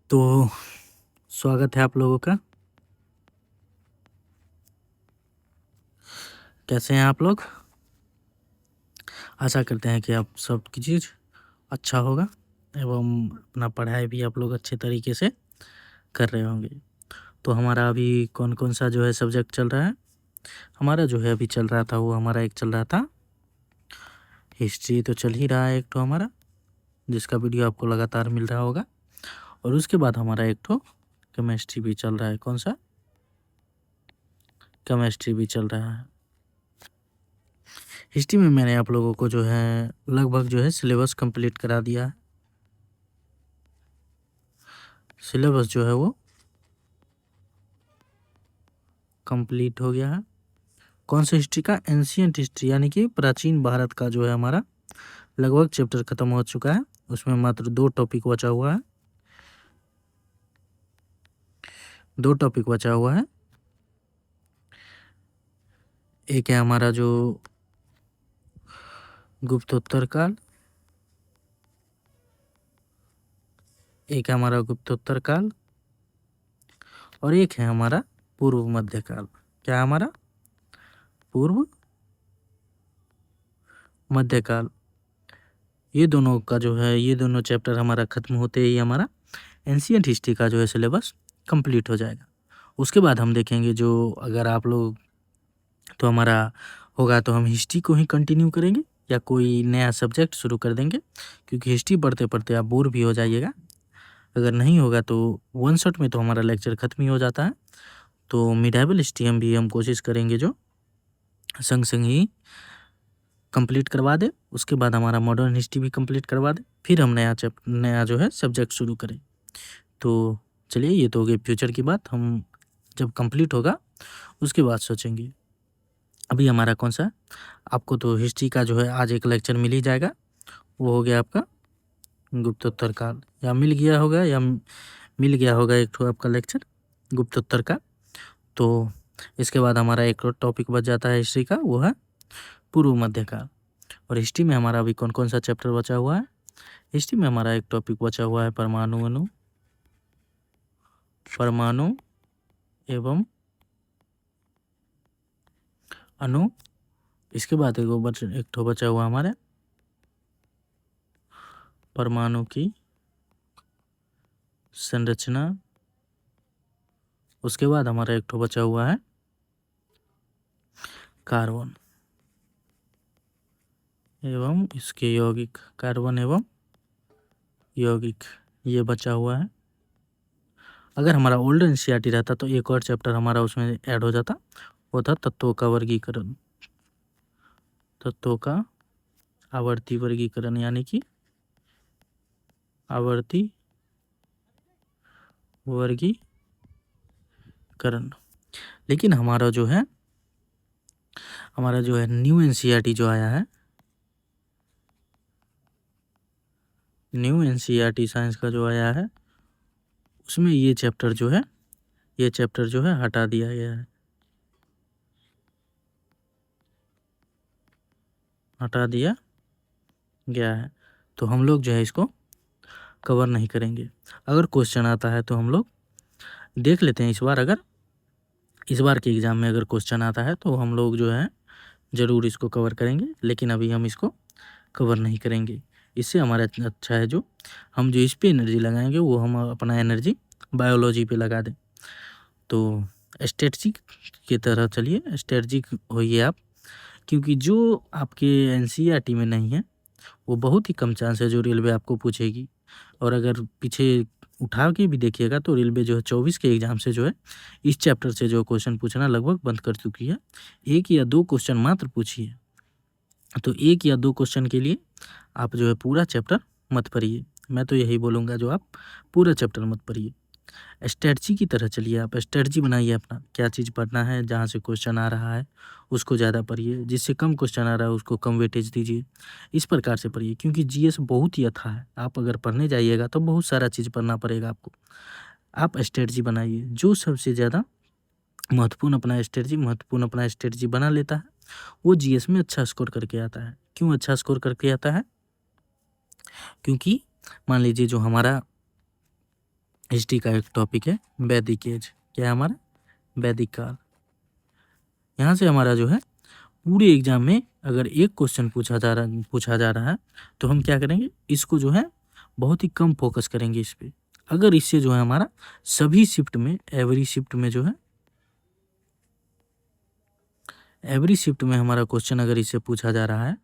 तो स्वागत है आप लोगों का। कैसे हैं आप लोग? आशा करते हैं कि आप सब की चीज़ अच्छा होगा एवं अपना पढ़ाई भी आप लोग अच्छे तरीके से कर रहे होंगे। तो हमारा अभी कौन-कौन सा जो है सब्जेक्ट चल रहा है? हमारा जो है अभी चल रहा था वो हमारा एक चल रहा था हिस्ट्री, तो चल ही रहा है एक ठो हमारा, जिसका वीडियो आपको लगातार मिल रहा होगा। और उसके बाद हमारा एक ठो केमिस्ट्री भी चल रहा है। कौन सा? केमिस्ट्री भी चल रहा है। हिस्ट्री में मैंने आप लोगों को जो है लगभग जो है सिलेबस कंप्लीट करा दिया है। सिलेबस जो है वो कंप्लीट हो गया है। कौन सा हिस्ट्री का? एंशियंट हिस्ट्री, यानी कि प्राचीन भारत का जो है हमारा लगभग चैप्टर खत्म हो चुका है। उसमें मात्र 2 टॉपिक बचा हुआ है। 2 टॉपिक बचा हुआ है। एक है हमारा जो गुप्तोत्तर काल, एक है हमारा गुप्तोत्तर काल और एक है हमारा पूर्व मध्य काल। क्या है हमारा? पूर्व मध्य काल। ये दोनों का जो है ये दोनों चैप्टर हमारा खत्म होते ही हमारा एंशियंट हिस्ट्री का जो है सिलेबस कंप्लीट हो जाएगा। उसके बाद हम देखेंगे जो अगर आप लोग तो हमारा होगा तो हम हिस्ट्री को ही कंटिन्यू करेंगे या कोई नया सब्जेक्ट शुरू कर देंगे, क्योंकि हिस्ट्री पढ़ते पढ़ते आप बोर भी हो जाइएगा। अगर नहीं होगा तो वन शॉट में तो हमारा लेक्चर खत्म ही हो जाता है। तो मिडाइवल हिस्ट्री हम भी कोशिश करेंगे जो संग संग ही कंप्लीट करवा दे। उसके बाद हमारा मॉडर्न हिस्ट्री भी कंप्लीट करवा दे, फिर हम नया जो है सब्जेक्ट शुरू करें। तो चलिए, ये तो हो गई फ्यूचर की बात। हम जब कंप्लीट होगा उसके बाद सोचेंगे। अभी हमारा कौन सा? आपको तो हिस्ट्री का जो है आज एक लेक्चर मिल ही जाएगा। वो हो गया आपका गुप्तोत्तर काल, या मिल गया होगा एक ठो आपका लेक्चर गुप्तोत्तर का। तो इसके बाद हमारा एक और टॉपिक बच जाता है हिस्ट्री का, वो है पूर्व मध्य काल। और हिस्ट्री में हमारा अभी कौन कौन सा चैप्टर बचा हुआ है? हिस्ट्री में हमारा एक टॉपिक बचा हुआ है परमाणु एवं अणु। इसके बाद एक ठो बचा हुआ हमारे परमाणु की संरचना। उसके बाद हमारा एक ठो बचा हुआ है कार्बन एवं इसके यौगिक। कार्बन एवं यौगिक, ये बचा हुआ है। अगर हमारा ओल्ड एनसीईआरटी रहता तो एक और चैप्टर हमारा उसमें ऐड हो जाता, वो था तत्वों का वर्गीकरण। तत्वों का आवर्ती वर्गीकरण, यानी कि आवर्ती वर्गीकरण। लेकिन हमारा जो है न्यू एनसीईआरटी जो आया है, न्यू एनसीईआरटी साइंस का जो आया है, उसमें ये चैप्टर जो है हटा दिया गया है। हटा दिया गया है। तो हम लोग जो है इसको कवर नहीं करेंगे। अगर क्वेश्चन आता है तो हम लोग देख लेते हैं। इस बार के एग्ज़ाम में अगर क्वेश्चन आता है तो हम लोग जो है ज़रूर इसको कवर करेंगे, लेकिन अभी हम इसको कवर नहीं करेंगे। इससे हमारा अच्छा है जो हम जो इस पे एनर्जी लगाएंगे वो हम अपना एनर्जी बायोलॉजी पे लगा दें। तो स्ट्रेटजी की तरह चलिए, स्ट्रेटजी होइए आप, क्योंकि जो आपके एनसीईआरटी में नहीं है वो बहुत ही कम चांस है जो रेलवे आपको पूछेगी। और अगर पीछे उठा के भी देखिएगा तो रेलवे जो है 24 के एग्ज़ाम से जो है इस चैप्टर से जो क्वेश्चन पूछना लगभग बंद कर चुकी है। 1 या 2 क्वेश्चन मात्र पूछी है। तो 1 या 2 क्वेश्चन के लिए आप जो है पूरा चैप्टर मत पढ़िए। मैं तो यही बोलूँगा, जो आप पूरा चैप्टर मत पढ़िए। स्ट्रेटजी की तरह चलिए, आप स्ट्रेटजी बनाइए अपना, क्या चीज़ पढ़ना है, जहाँ से क्वेश्चन आ रहा है उसको ज़्यादा पढ़िए, जिससे कम क्वेश्चन आ रहा है उसको कम वेटेज दीजिए। इस प्रकार से पढ़िए, क्योंकि जीएस बहुत ही अथाह है। आप अगर पढ़ने जाइएगा तो बहुत सारा चीज़ पढ़ना पड़ेगा आपको। आप स्ट्रेटजी बनाइए, जो सबसे ज़्यादा महत्वपूर्ण अपना स्ट्रेटजी बना लेता है वो जीएस में अच्छा स्कोर करके आता है। क्यों अच्छा स्कोर करके आता है? क्योंकि मान लीजिए जो हमारा हिस्ट्री का एक टॉपिक है वैदिक एज। क्या है हमारा? वैदिक काल। यहाँ से हमारा जो है पूरे एग्जाम में अगर एक क्वेश्चन पूछा जा रहा है तो हम क्या करेंगे, इसको जो है बहुत ही कम फोकस करेंगे इस पे। अगर इससे जो है हमारा सभी शिफ्ट में, एवरी शिफ्ट में जो है, एवरी शिफ्ट में हमारा क्वेश्चन अगर इससे पूछा जा रहा है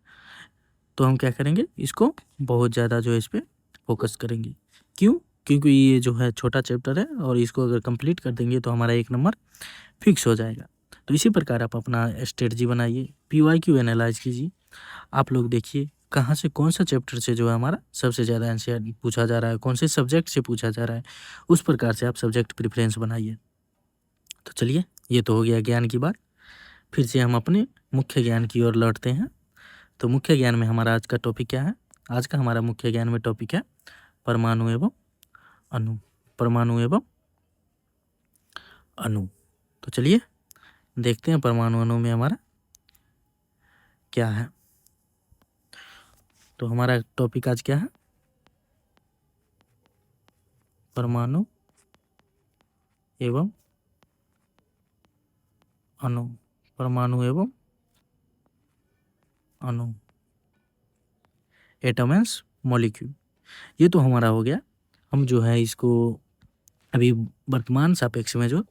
तो हम क्या करेंगे, इसको बहुत ज़्यादा जो है इस पर फोकस करेंगे। क्यों? क्योंकि ये जो है छोटा चैप्टर है और इसको अगर कंप्लीट कर देंगे तो हमारा 1 नंबर फिक्स हो जाएगा। तो इसी प्रकार आप अपना स्ट्रेटजी बनाइए, PYQ एनालाइज कीजिए। आप लोग देखिए कहाँ से, कौन सा चैप्टर से जो है हमारा सबसे ज़्यादा आंसर पूछा जा रहा है, कौन से सब्जेक्ट से पूछा जा रहा है, उस प्रकार से आप सब्जेक्ट प्रेफरेंस बनाइए। तो चलिए, ये तो हो गया ज्ञान की बात। फिर से हम अपने मुख्य ज्ञान की ओर लौटते हैं। तो मुख्य ज्ञान में हमारा आज का टॉपिक क्या है? आज का हमारा मुख्य ज्ञान में टॉपिक है परमाणु एवं अणु। परमाणु एवं अणु। तो चलिए देखते हैं परमाणु अणु में हमारा क्या है। तो हमारा टॉपिक आज क्या है? परमाणु एवं अणु। परमाणु एवं अणु, एटम एंड मॉलिक्यूल। ये तो हमारा हो गया। हम जो है इसको अभी वर्तमान सापेक्ष में, जो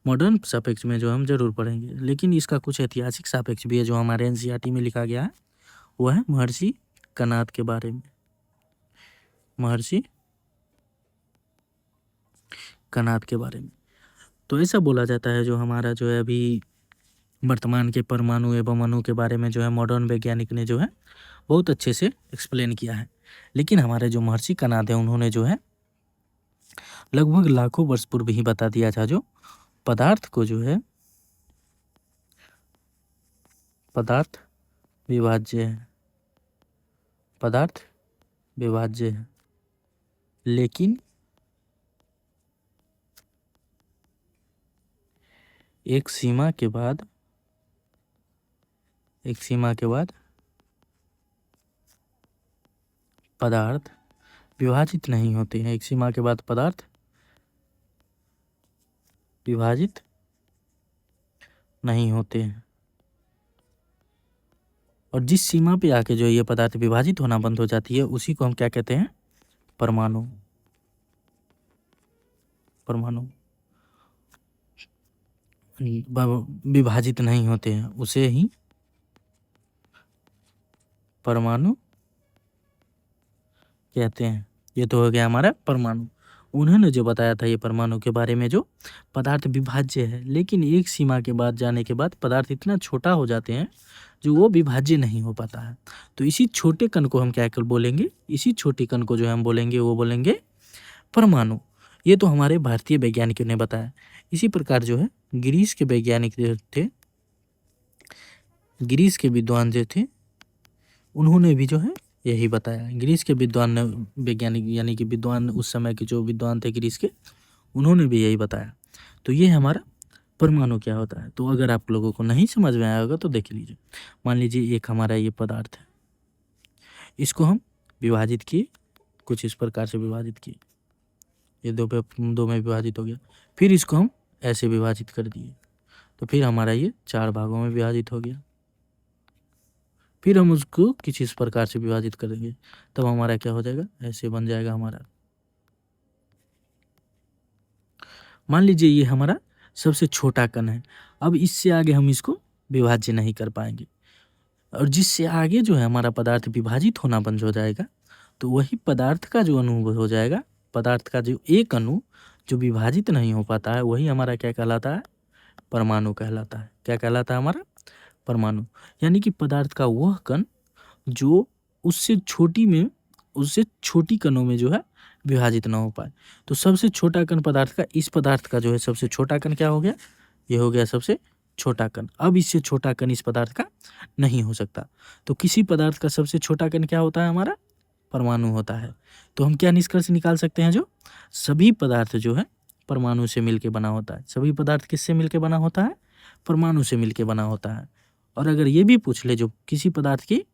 मॉडर्न सापेक्ष में जो हम जरूर पढ़ेंगे, लेकिन इसका कुछ ऐतिहासिक सापेक्ष भी है जो हमारे NCERT में लिखा गया है। वो है महर्षि कणाद के बारे में। महर्षि कणाद के बारे में। तो ऐसा बोला जाता है जो हमारा जो है अभी वर्तमान के परमाणु एवं अणु के बारे में जो है मॉडर्न वैज्ञानिक ने जो है बहुत अच्छे से एक्सप्लेन किया है। लेकिन हमारे जो महर्षि कणाद है उन्होंने जो है लगभग लाखों वर्ष पूर्व ही बता दिया था, जो पदार्थ को जो है, पदार्थ विभाज्य है, पदार्थ विभाज्य है, लेकिन एक सीमा के बाद, एक सीमा के बाद पदार्थ विभाजित नहीं होते हैं। एक सीमा के बाद पदार्थ विभाजित नहीं होते हैं। और जिस सीमा पे आके जो ये पदार्थ विभाजित होना बंद हो जाती है उसी को हम क्या कहते हैं? परमाणु। परमाणु विभाजित नहीं होते हैं, उसे ही परमाणु कहते हैं। ये तो हो गया हमारा परमाणु। उन्होंने जो बताया था ये परमाणु के बारे में, जो पदार्थ विभाज्य है, लेकिन एक सीमा के बाद जाने के बाद पदार्थ इतना छोटा हो जाते हैं जो वो विभाज्य नहीं हो पाता है। तो इसी छोटे कण को हम क्या कर बोलेंगे? इसी छोटे कण को जो हम बोलेंगे वो बोलेंगे परमाणु। ये तो हमारे भारतीय वैज्ञानिकों ने बताया। इसी प्रकार जो है ग्रीस के वैज्ञानिक जो थे, ग्रीस के विद्वान जो थे, उन्होंने भी जो है यही बताया। ग्रीस के विद्वान ने, वैज्ञानिक यानी कि विद्वान, उस समय के जो विद्वान थे ग्रीस के, उन्होंने भी यही बताया। तो ये हमारा परमाणु क्या होता है। तो अगर आप लोगों को नहीं समझ में आया होगा तो देख लीजिए। मान लीजिए एक हमारा ये पदार्थ है, इसको हम विभाजित किए, कुछ इस प्रकार से विभाजित किए, ये दो में विभाजित हो गया। फिर इसको हम ऐसे विभाजित कर दिए, तो फिर हमारा ये 4 भागों में विभाजित हो गया। फिर हम उसको किसी इस प्रकार से विभाजित करेंगे, तब हमारा क्या हो जाएगा? ऐसे बन जाएगा हमारा। मान लीजिए ये हमारा सबसे छोटा कण है। अब इससे आगे हम इसको विभाज्य नहीं कर पाएंगे, और जिससे आगे जो है हमारा पदार्थ विभाजित होना बंद हो जाएगा, तो वही पदार्थ का जो अणु हो जाएगा, पदार्थ का जो एक अणु जो विभाजित नहीं हो पाता है, वही हमारा क्या कहलाता है? परमाणु कहलाता है। क्या कहलाता है हमारा? परमाणु। यानी कि पदार्थ का वह कण जो उससे छोटी कणों में जो है विभाजित ना हो पाए। तो सबसे छोटा कण पदार्थ का, इस पदार्थ का जो है सबसे छोटा कण क्या हो गया? ये हो गया सबसे छोटा कण। अब इससे छोटा कण इस पदार्थ का नहीं हो सकता। तो किसी पदार्थ का सबसे छोटा कण क्या होता है? हमारा परमाणु होता है। तो हम क्या निष्कर्ष निकाल सकते हैं? जो सभी पदार्थ जो है परमाणु से मिलके बना होता है। सभी पदार्थ किससे मिलके बना होता है? परमाणु से मिलके बना होता है। और अगर ये भी पूछ ले जो किसी पदार्थ की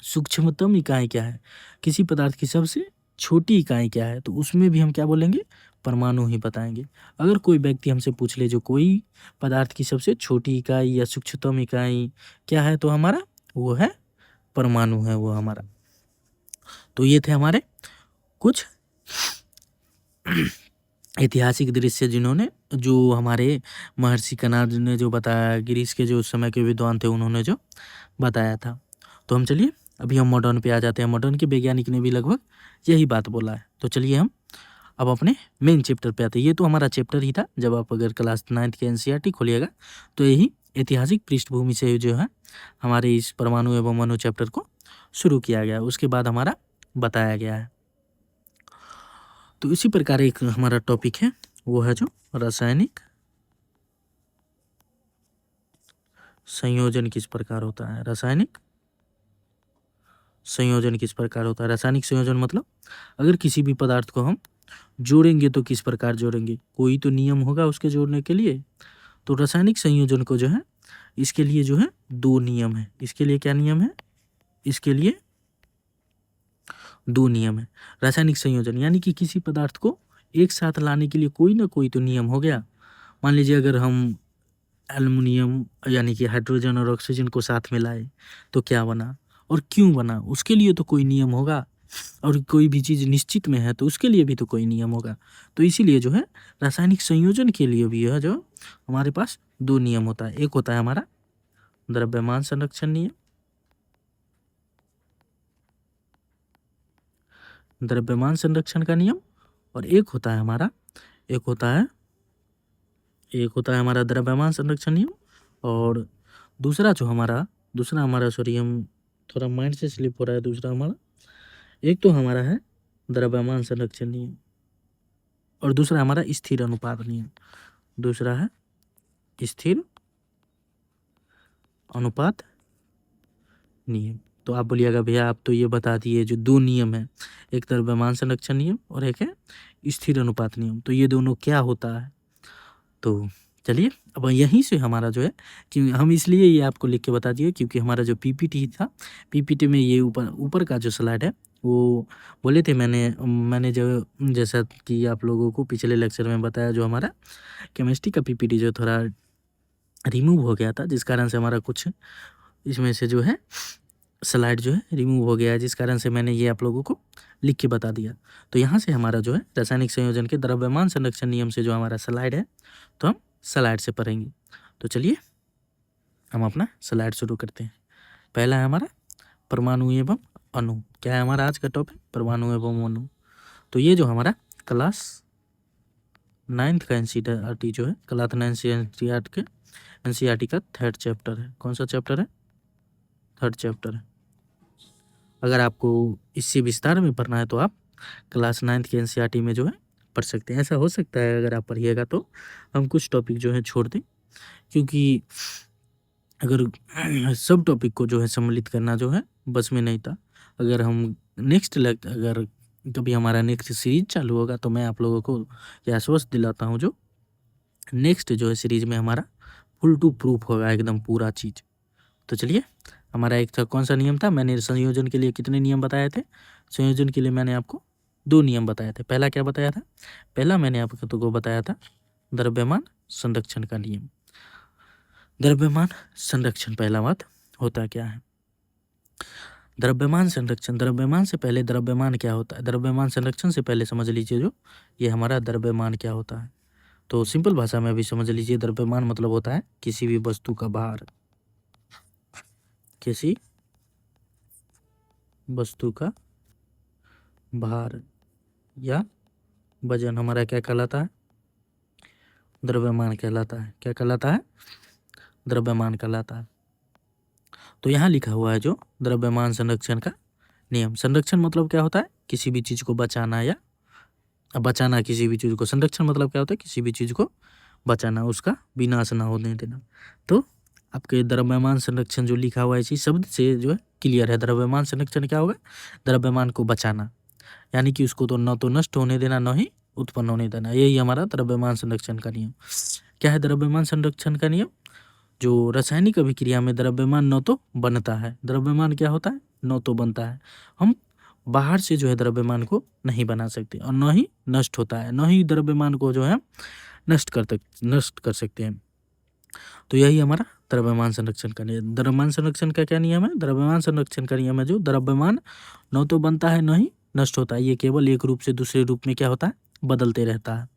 सूक्ष्मतम इकाई क्या है, किसी पदार्थ की सबसे छोटी इकाई क्या है, तो उसमें भी हम क्या बोलेंगे, परमाणु ही बताएंगे। अगर कोई व्यक्ति हमसे पूछ ले जो कोई पदार्थ की सबसे छोटी इकाई या सूक्ष्मतम इकाई क्या है, तो हमारा वो है परमाणु है वो हमारा। तो ये थे हमारे कुछ ऐतिहासिक दृश्य जिन्होंने, जो हमारे महर्षि कणाद ने जो बताया, ग्रीस के जो उस समय के विद्वान थे उन्होंने जो बताया था। तो हम चलिए अभी हम मॉडर्न पे आ जाते हैं। मॉडर्न के वैज्ञानिक ने भी लगभग यही बात बोला है। तो चलिए हम अब अपने मेन चैप्टर पे आते हैं। ये तो हमारा चैप्टर ही था, जब आप अगर क्लास 9th के एनसीईआरटी खोलिएगा तो यही ऐतिहासिक पृष्ठभूमि से जो है हमारे इस परमाणु एवं अणु चैप्टर को शुरू किया गया, उसके बाद हमारा बताया गया है। तो इसी प्रकार एक हमारा टॉपिक है, वो है जो रासायनिक संयोजन किस प्रकार होता है। रासायनिक संयोजन किस प्रकार होता है। रासायनिक संयोजन मतलब अगर किसी भी पदार्थ को हम जोड़ेंगे तो किस प्रकार जोड़ेंगे, कोई तो नियम होगा उसके जोड़ने के लिए। तो रासायनिक संयोजन को जो है, इसके लिए जो है 2 नियम है। इसके लिए क्या नियम है, इसके लिए 2 नियम है। रासायनिक संयोजन यानी कि किसी पदार्थ को एक साथ लाने के लिए कोई ना कोई तो नियम हो गया। मान लीजिए अगर हम एल्युमिनियम यानी कि हाइड्रोजन और ऑक्सीजन को साथ में लाए तो क्या बना और क्यों बना, उसके लिए तो कोई नियम होगा। और कोई भी चीज़ निश्चित में है तो उसके लिए भी तो कोई नियम होगा। तो इसीलिए जो है रासायनिक संयोजन के लिए भी है जो हमारे पास 2 नियम होता है। एक होता है हमारा द्रव्यमान संरक्षण नियम, द्रव्यमान संरक्षण का नियम, और एक होता है हमारा हमारा द्रव्यमान संरक्षण नियम। और दूसरा हमारा सॉरी, हम थोड़ा माइंड से स्लिप हो रहा है। दूसरा हमारा, एक तो हमारा है द्रव्यमान संरक्षण नियम और दूसरा हमारा स्थिर अनुपात नियम। दूसरा है स्थिर अनुपात नियम। तो आप बोलिएगा भैया आप तो ये बता दिए जो 2 नियम है, एक द्रव्यमान संरक्षण नियम और एक है स्थिर अनुपात नियम, तो ये दोनों क्या होता है। तो चलिए अब यहीं से हमारा जो है कि हम इसलिए ये आपको लिख के बता दिए क्योंकि हमारा जो पीपीटी था, पीपीटी में ये ऊपर का जो स्लाइड है वो बोले थे मैंने जो जैसा कि आप लोगों को पिछले लेक्चर में बताया, जो हमारा केमिस्ट्री का पीपीटी जो थोड़ा रिमूव हो गया था, जिस कारण से हमारा कुछ इसमें से जो है स्लाइड जो है रिमूव हो गया है, जिस कारण से मैंने ये आप लोगों को लिख के बता दिया। तो यहाँ से हमारा जो है रासायनिक संयोजन के द्रव्यमान संरक्षण नियम से जो हमारा स्लाइड है, तो हम स्लाइड से पढ़ेंगे। तो चलिए हम अपना स्लाइड शुरू करते हैं। पहला है हमारा परमाणु एवं अणु। क्या है हमारा आज का टॉपिक, परमाणु एवं अणु। तो ये जो हमारा क्लास 9th का एनसीईआरटी जो है, क्लास 9 एनसीईआरटी का 3rd चैप्टर है। कौन सा चैप्टर है, 3rd चैप्टर है। अगर आपको इससे विस्तार में पढ़ना है तो आप क्लास 9th के एनसीईआरटी में जो है पढ़ सकते हैं। ऐसा हो सकता है अगर आप पढ़िएगा तो हम कुछ टॉपिक जो है छोड़ दें, क्योंकि अगर सब टॉपिक को जो है सम्मिलित करना जो है बस में नहीं था। अगर हम अगर कभी हमारा नेक्स्ट सीरीज चालू होगा तो मैं आप लोगों को यह आश्वस्त दिलाता हूँ जो नेक्स्ट जो है सीरीज में हमारा फुल टू प्रूफ होगा एकदम पूरा चीज़। तो चलिए हमारा एक था, कौन सा नियम था, मैंने संयोजन के लिए कितने नियम बताए थे। संयोजन के लिए मैंने आपको 2 नियम बताए थे। पहला क्या बताया था, पहला मैंने आपको बताया था द्रव्यमान संरक्षण का नियम। द्रव्यमान संरक्षण पहला बात होता क्या है, द्रव्यमान संरक्षण। द्रव्यमान से पहले द्रव्यमान क्या होता है, द्रव्यमान संरक्षण से पहले समझ लीजिए जो ये हमारा द्रव्यमान क्या होता है। तो सिंपल भाषा में अभी समझ लीजिए, द्रव्यमान मतलब होता है किसी भी वस्तु का भार, किसी वस्तु का भार या वजन हमारा क्या कहलाता है, द्रव्यमान कहलाता है। क्या कहलाता है, द्रव्यमान कहलाता है। तो यहाँ लिखा हुआ है जो द्रव्यमान संरक्षण का नियम। संरक्षण मतलब क्या होता है, किसी भी चीज़ को बचाना या बचाना किसी भी चीज़ को। संरक्षण मतलब क्या होता है, किसी भी चीज़ को बचाना, उसका विनाश ना होने देना। तो आपके द्रव्यमान संरक्षण जो लिखा हुआ है इसी शब्द से जो है क्लियर है। द्रव्यमान संरक्षण क्या होगा, द्रव्यमान को बचाना, यानी कि उसको तो न तो नष्ट होने देना न ही उत्पन्न होने देना। यही हमारा द्रव्यमान संरक्षण का नियम। क्या है द्रव्यमान संरक्षण का नियम, जो रासायनिक अभिक्रिया में द्रव्यमान न तो बनता है, द्रव्यमान क्या होता है, न तो बनता है, हम बाहर से जो है द्रव्यमान को नहीं बना सकते और न ही नष्ट होता है, न ही द्रव्यमान को जो है नष्ट कर सकते हैं। तो यही हमारा द्रव्यमान संरक्षण का नियम। द्रव्यमान संरक्षण का क्या नियम है? द्रव्यमान संरक्षण का नियम है जो द्रव्यमान न तो बनता है न ही नष्ट होता है, ये केवल एक रूप से दूसरे रूप में क्या होता है? बदलते रहता है।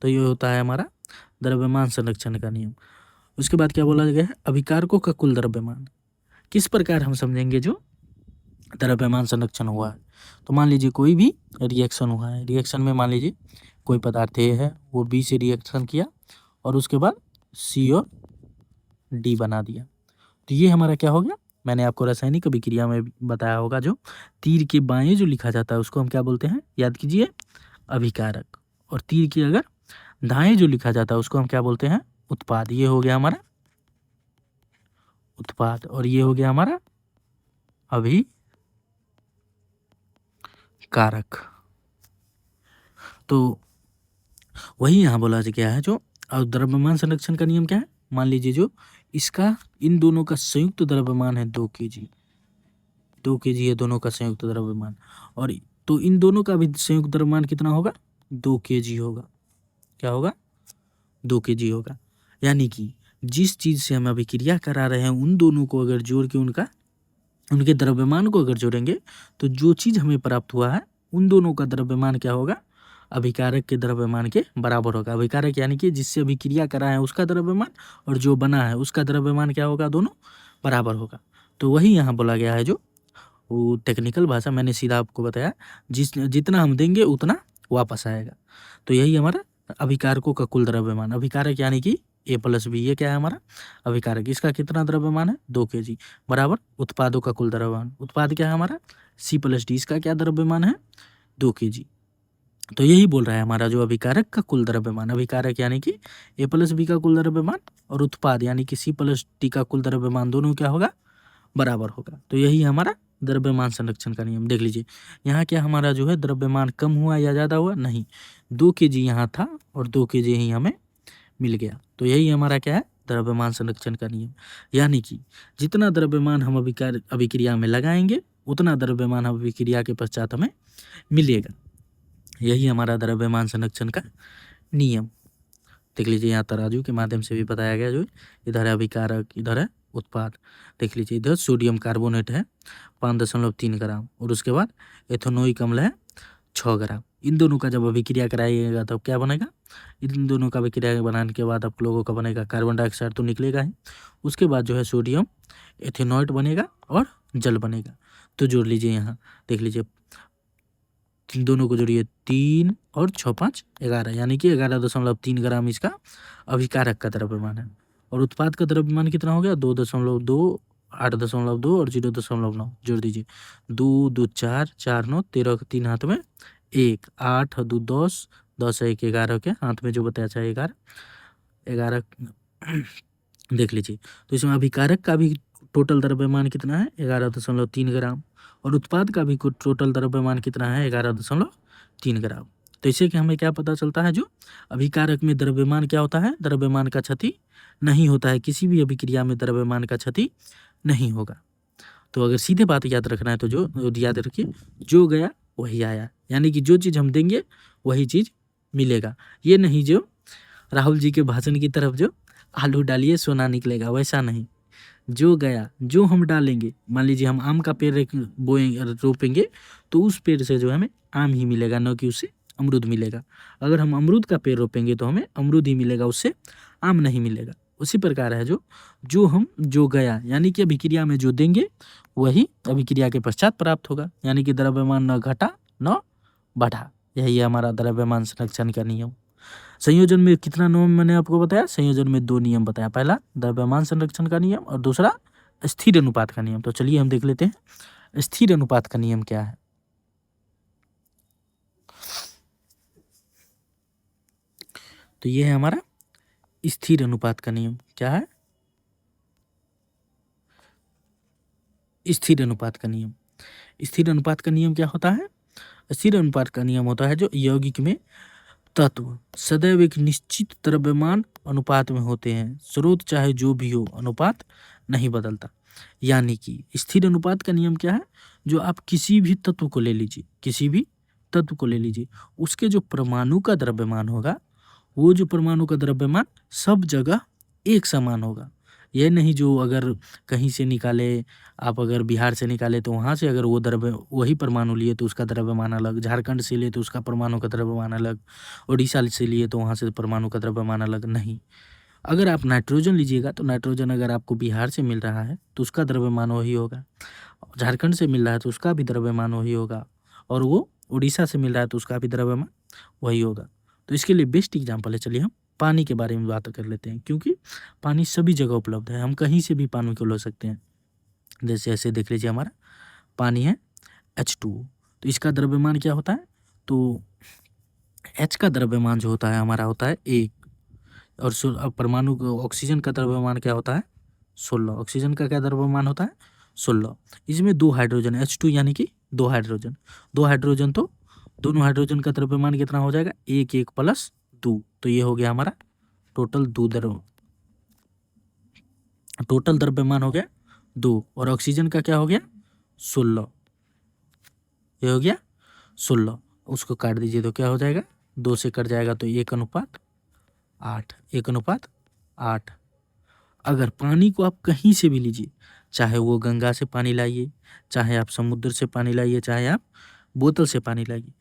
तो ये होता है हमारा द्रव्यमान संरक्षण का नियम। उसके बाद क्या बोला गया है? अभिकारकों का कुल द्रव्यमान। किस प्रकार हम समझेंगे जो द्रव्यमान संरक्षण हुआ है? तो मान लीजिए कोई भी रिएक्शन हुआ है, रिएक्शन में मान लीजिए कोई पदार्थ ए है, वो बी से रिएक्शन किया और उसके बाद सी और डी बना दिया। तो ये हमारा क्या हो गया? मैंने आपको रासायनिक अभिक्रिया में बताया होगा, जो तीर के बाएं जो लिखा जाता है उसको हम क्या बोलते हैं? याद कीजिए, अभिकारक। और तीर के अगर दाएं जो लिखा जाता है उसको हम क्या बोलते हैं? उत्पाद। ये हो गया हमारा उत्पाद और ये हो गया हमारा अभिकारक। तो वही यहाँ बोला गया है जो द्रव्यमान संरक्षण का नियम क्या है? मान लीजिए जो इसका इन दोनों का संयुक्त द्रव्यमान है 2 kg, 2 kg है दोनों का संयुक्त द्रव्यमान, और तो इन दोनों का भी संयुक्त द्रव्यमान कितना होगा? 2 kg होगा। क्या होगा? 2 kg होगा। यानी कि जिस चीज से हम अभिक्रिया करा रहे हैं उन दोनों को अगर जोड़ के उनके द्रव्यमान को अगर जोड़ेंगे तो जो चीज हमें प्राप्त हुआ है उन दोनों का द्रव्यमान क्या होगा? अभिकारक के द्रव्यमान के बराबर होगा। अभिकारक यानी कि जिससे अभिक्रिया करा है उसका द्रव्यमान और जो बना है उसका द्रव्यमान क्या होगा? दोनों बराबर होगा। तो वही यहाँ बोला गया है, जो वो टेक्निकल भाषा मैंने सीधा आपको बताया, जितना हम देंगे उतना वापस आएगा। तो यही हमारा अभिकारकों का कुल द्रव्यमान। अभिकारक यानी कि ए प्लस बी, ये क्या है हमारा? अभिकारक। इसका कितना द्रव्यमान है? 2 kg बराबर उत्पादों का कुल द्रव्यमान। उत्पाद क्या है हमारा? C plus D. इसका क्या द्रव्यमान है? 2 kg। तो यही बोल रहा है हमारा जो अभिकारक का कुल द्रव्यमान। अभिकारक यानी कि ए प्लस बी का कुल द्रव्यमान और उत्पाद यानी कि सी प्लस डी का कुल द्रव्यमान दोनों क्या होगा? बराबर होगा। तो यही हमारा द्रव्यमान संरक्षण का नियम। देख लीजिए यहाँ क्या हमारा जो है द्रव्यमान कम हुआ या ज़्यादा हुआ? नहीं, 2 kg यहाँ था और 2 kg ही हमें मिल गया। तो यही हमारा क्या है? द्रव्यमान संरक्षण का नियम। यानी कि जितना द्रव्यमान हम अभिक्रिया में लगाएंगे उतना द्रव्यमान अभिक्रिया के पश्चात हमें मिलेगा। यही हमारा द्रव्यमान संरक्षण का नियम। देख लीजिए यहाँ तराजू के माध्यम से भी बताया गया, जो इधर है अभिकारक, इधर है उत्पाद। देख लीजिए इधर सोडियम कार्बोनेट है 5.3 ग्राम और उसके बाद एथेनोइक अम्ल है 6 ग्राम। इन दोनों का जब अभिक्रिया कराइएगा तब क्या बनेगा? इन दोनों का अभिक्रिया बनाने के बाद आप लोगों का बनेगा कार्बन डाइऑक्साइड तो निकलेगा ही, उसके बाद जो है सोडियम एथेनॉइड बनेगा और जल बनेगा। तो जोड़ लीजिए यहाँ, देख लीजिए इन दोनों को जोड़िए 3 और 6 5 11, यानी कि 11.3 ग्राम इसका अभिकारक का द्रव्यमान है। और उत्पाद का द्रव्यमान कितना हो गया? 2.2, 8.2 और 0.9 जोड़ दीजिए। 2 2 4 4 9 13 के 3 हाथ में 1, 8 2 10 10 1 11 के हाथ में जो बताया चाहे 11 देख लीजिए। तो इसमें अभिकारक का भी टोटल द्रव्यमान कितना है? 11.3 ग्राम और उत्पाद का भी टोटल द्रव्यमान कितना है? 11.3 ग्राम। तो इससे कि हमें क्या पता चलता है? जो अभिकारक में द्रव्यमान क्या होता है? द्रव्यमान का क्षति नहीं होता है। किसी भी अभिक्रिया में द्रव्यमान का क्षति नहीं होगा। तो अगर सीधे बात याद रखना है तो जो याद रखिए, जो गया वही आया। यानी कि जो चीज़ हम देंगे वही चीज़ मिलेगा। ये नहीं जो राहुल जी के भाषण की तरफ जो आलू डालिए सोना निकलेगा, वैसा नहीं। जो गया, जो हम डालेंगे, मान लीजिए हम आम का पेड़ रोपेंगे तो उस पेड़ से जो हमें आम ही मिलेगा, न कि उससे अमरूद मिलेगा। अगर हम अमरूद का पेड़ रोपेंगे तो हमें अमरूद ही मिलेगा, उससे आम नहीं मिलेगा। उसी प्रकार है जो गया, यानी कि अभिक्रिया में जो देंगे वही अभिक्रिया के पश्चात प्राप्त होगा। यानी कि द्रव्यमान न घटा न बढ़ा। यही है हमारा द्रव्यमान संरक्षण का नियम। संयोजन में कितना नियम मैंने आपको बताया? संयोजन में 2 नियम बताया। पहला द्रव्यमान संरक्षण का नियम और दूसरा स्थिर अनुपात का नियम। तो चलिए हम देख लेते हैं स्थिर अनुपात का नियम क्या है। तो ये है हमारा स्थिर अनुपात का नियम। क्या है? स्थिर अनुपात का नियम। स्थिर अनुपात का नियम क्या होता है? स्थिर अनुपात का नियम होता है जो यौगिक में तत्व सदैव एक निश्चित द्रव्यमान अनुपात में होते हैं। स्रोत चाहे जो भी हो, अनुपात नहीं बदलता। यानी कि स्थिर अनुपात का नियम क्या है, जो आप किसी भी तत्व को ले लीजिए, किसी भी तत्व को ले लीजिए, उसके जो परमाणु का द्रव्यमान होगा, वो जो परमाणु का द्रव्यमान सब जगह एक समान होगा। ये नहीं जो अगर कहीं से निकाले, आप अगर बिहार से निकाले तो वहाँ से अगर वो वही परमाणु लिए तो उसका द्रव्यमान अलग, झारखंड से लिए तो उसका परमाणु का द्रव्यमान अलग, उड़ीसा से लिए तो वहाँ से परमाणु का द्रव्यमान अलग। नहीं, अगर आप नाइट्रोजन लीजिएगा तो नाइट्रोजन अगर आपको बिहार से मिल रहा है तो उसका द्रव्यमान वही होगा, झारखंड से मिल रहा है तो उसका भी द्रव्यमान वही होगा, और वो उड़ीसा से मिल रहा है तो उसका भी द्रव्यमान वही होगा। तो इसके लिए बेस्ट एग्जाम्पल है, चलिए हम पानी के बारे में बात कर लेते हैं, क्योंकि पानी सभी जगह उपलब्ध है, हम कहीं से भी पानी को ले सकते हैं। जैसे ऐसे देख लीजिए, हमारा पानी है H2O, तो इसका द्रव्यमान क्या होता है, तो H का द्रव्यमान जो होता है हमारा होता है 1, और परमाणु ऑक्सीजन का द्रव्यमान क्या होता है 16। ऑक्सीजन का क्या द्रव्यमान होता है 16। इसमें 2 हाइड्रोजन, H2 यानी कि 2 हाइड्रोजन, 2 हाइड्रोजन, तो दोनों हाइड्रोजन का द्रव्यमान कितना हो जाएगा 1 1 प्लस 2, तो ये हो गया हमारा टोटल टोटल द्रव्यमान हो गया 2, और ऑक्सीजन का क्या हो गया 16, ये हो गया 16। उसको काट दीजिए तो क्या हो जाएगा, 2 से कट जाएगा तो 1:8, 1:8। अगर पानी को आप कहीं से भी लीजिए, चाहे वो गंगा से पानी लाइए, चाहे आप समुद्र से पानी लाइए, चाहे आप बोतल से पानी लाइए,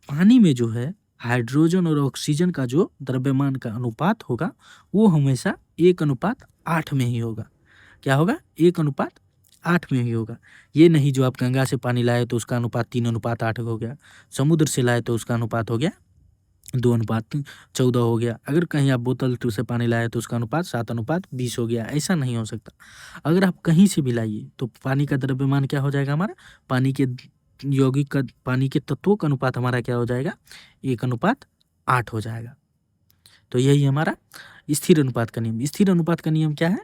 पानी में जो है हाइड्रोजन और ऑक्सीजन का जो द्रव्यमान का अनुपात होगा वो हमेशा 1:8 में ही होगा। क्या होगा 1:8 में ही होगा। ये नहीं जो आप गंगा से पानी लाए तो उसका अनुपात 3:8 हो गया, समुद्र से लाए तो उसका अनुपात हो गया 2:14 हो गया, अगर कहीं आप बोतल से पानी लाए तो उसका अनुपात 7:20 हो गया। ऐसा नहीं हो सकता। अगर आप कहीं से भी लाइए तो पानी का द्रव्यमान क्या हो जाएगा हमारा, पानी के यौगिक का, पानी के तत्वों का अनुपात हमारा क्या हो जाएगा 1:8 हो जाएगा। तो यही हमारा स्थिर अनुपात का नियम। स्थिर अनुपात का नियम क्या है,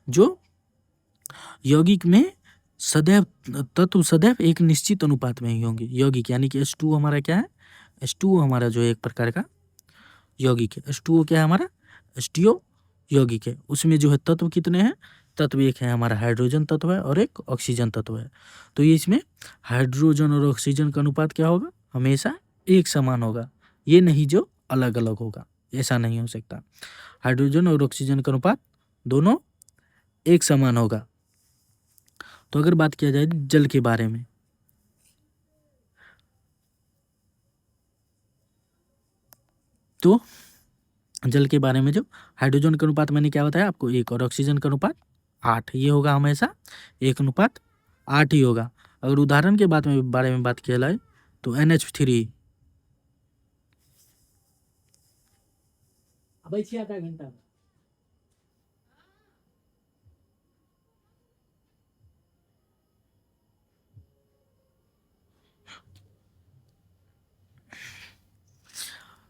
जो यौगिक में सदैव तत्व सदैव एक निश्चित अनुपात में ही होंगे। यौगिक यानी कि H2O हमारा क्या है, H2O हमारा जो एक प्रकार का यौगिक है, H2O क्या है हमारा H2O यौगिक है। उसमें जो है तत्व कितने हैं, तत्व एक है हमारा हाइड्रोजन तत्व है और एक ऑक्सीजन तत्व है। तो ये इसमें हाइड्रोजन और ऑक्सीजन का अनुपात क्या होगा, हमेशा एक समान होगा। ये नहीं जो अलग अलग होगा, ऐसा नहीं हो सकता। हाइड्रोजन और ऑक्सीजन का अनुपात दोनों एक समान होगा। तो अगर बात किया जाए जल के बारे में, तो जल के बारे में जो हाइड्रोजन का अनुपात मैंने क्या बताया आपको 1, और ऑक्सीजन का अनुपात 8, ये होगा हमेशा 1:8 ही होगा। अगर उदाहरण के बारे में बात किया जाए तो NH3, आधा घंटा